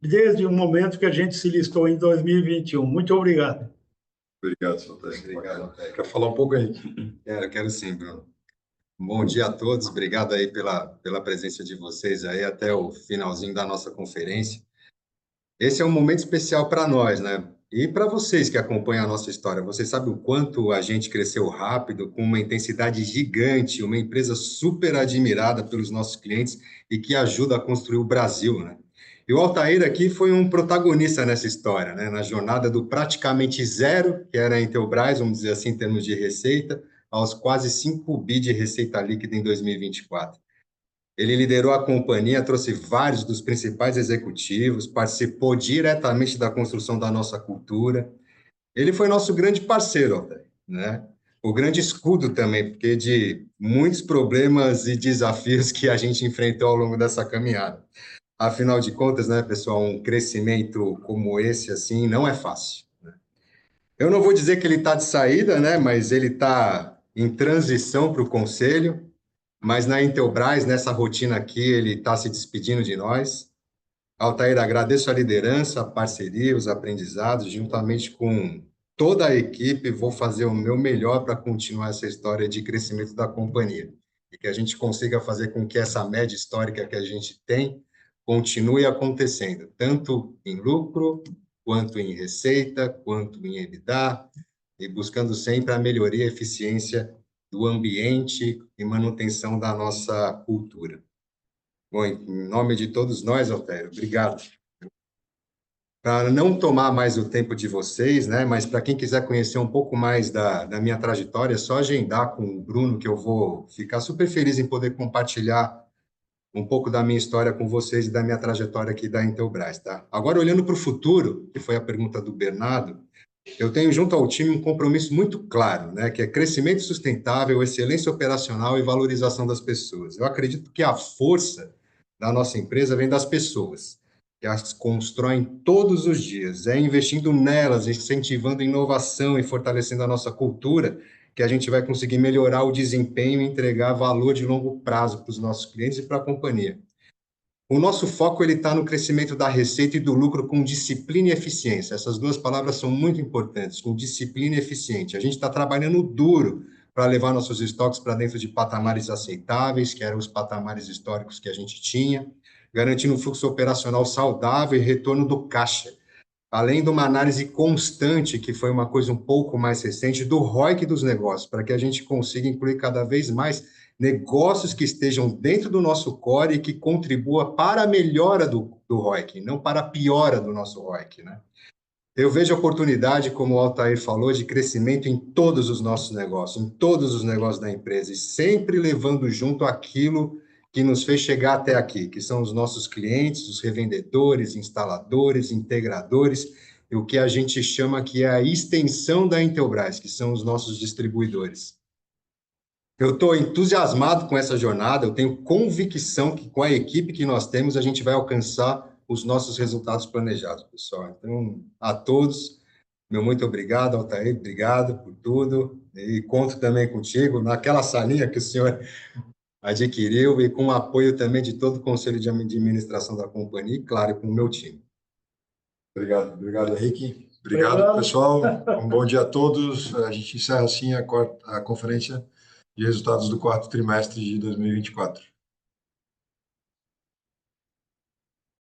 desde o momento que a gente se listou em 2021. Muito obrigado. Obrigado, Saltério. Obrigado. Quer falar um pouco aí? Quero sim, Bruno. Bom dia a todos, obrigado aí pela presença de vocês aí até o finalzinho da nossa conferência. Esse é um momento especial para nós, né? E para vocês que acompanham a nossa história. Vocês sabem o quanto a gente cresceu rápido, com uma intensidade gigante, uma empresa super admirada pelos nossos clientes e que ajuda a construir o Brasil, né? E o Altair aqui foi um protagonista nessa história, né? Na jornada do praticamente zero, que era a Intelbras, vamos dizer assim, em termos de receita, aos quase 5 bi de receita líquida em 2024. Ele liderou a companhia, trouxe vários dos principais executivos, participou diretamente da construção da nossa cultura. Ele foi nosso grande parceiro, né? O grande escudo também, porque de muitos problemas e desafios que a gente enfrentou ao longo dessa caminhada. Afinal de contas, né, pessoal, um crescimento como esse, assim, não é fácil, né? Eu não vou dizer que ele está de saída, né, mas ele está em transição para o conselho. Mas na Intelbras, nessa rotina aqui, ele está se despedindo de nós. Altair, agradeço a liderança, a parceria, os aprendizados, juntamente com toda a equipe, vou fazer o meu melhor para continuar essa história de crescimento da companhia e que a gente consiga fazer com que essa média histórica que a gente tem continue acontecendo, tanto em lucro, quanto em receita, quanto em EBITDA, e buscando sempre a melhoria e eficiência do ambiente e manutenção da nossa cultura. Bom, em nome de todos nós, Altair, obrigado. Para não tomar mais o tempo de vocês, né, mas para quem quiser conhecer um pouco mais da minha trajetória, é só agendar com o Bruno, que eu vou ficar super feliz em poder compartilhar um pouco da minha história com vocês e da minha trajetória aqui da Intelbras, tá? Agora, olhando para o futuro, que foi a pergunta do Bernardo, Eu tenho junto ao time um compromisso muito claro, né, que é crescimento sustentável, excelência operacional e valorização das pessoas. Eu acredito que a força da nossa empresa vem das pessoas, que as constroem todos os dias, é investindo nelas, incentivando inovação e fortalecendo a nossa cultura, que a gente vai conseguir melhorar o desempenho e entregar valor de longo prazo para os nossos clientes e para a companhia. O nosso foco ele está no crescimento da receita e do lucro com disciplina e eficiência. Essas duas palavras são muito importantes, com disciplina e eficiente. A gente está trabalhando duro para levar nossos estoques para dentro de patamares aceitáveis, que eram os patamares históricos que a gente tinha, garantindo um fluxo operacional saudável e retorno do caixa. Além de uma análise constante, que foi uma coisa um pouco mais recente, do ROIC dos negócios, para que a gente consiga incluir cada vez mais negócios que estejam dentro do nosso core e que contribua para a melhora do ROIC, não para a piora do nosso ROIC, né? Eu vejo oportunidade, como o Altair falou, de crescimento em todos os nossos negócios, em todos os negócios da empresa, e sempre levando junto aquilo que nos fez chegar até aqui, que são os nossos clientes, os revendedores, instaladores, integradores, e o que a gente chama que é a extensão da Intelbras, que são os nossos distribuidores. Eu estou entusiasmado com essa jornada, eu tenho convicção que com a equipe que nós temos, a gente vai alcançar os nossos resultados planejados, pessoal. Então, a todos, meu muito obrigado, Altair, obrigado por tudo, e conto também contigo, naquela salinha que o senhor adquiriu, e com o apoio também de todo o Conselho de Administração da companhia, e, claro, com o meu time. Obrigado, Henrique. Obrigado, pessoal. Um bom dia a todos. A gente encerra assim a conferência de resultados do quarto trimestre de 2024.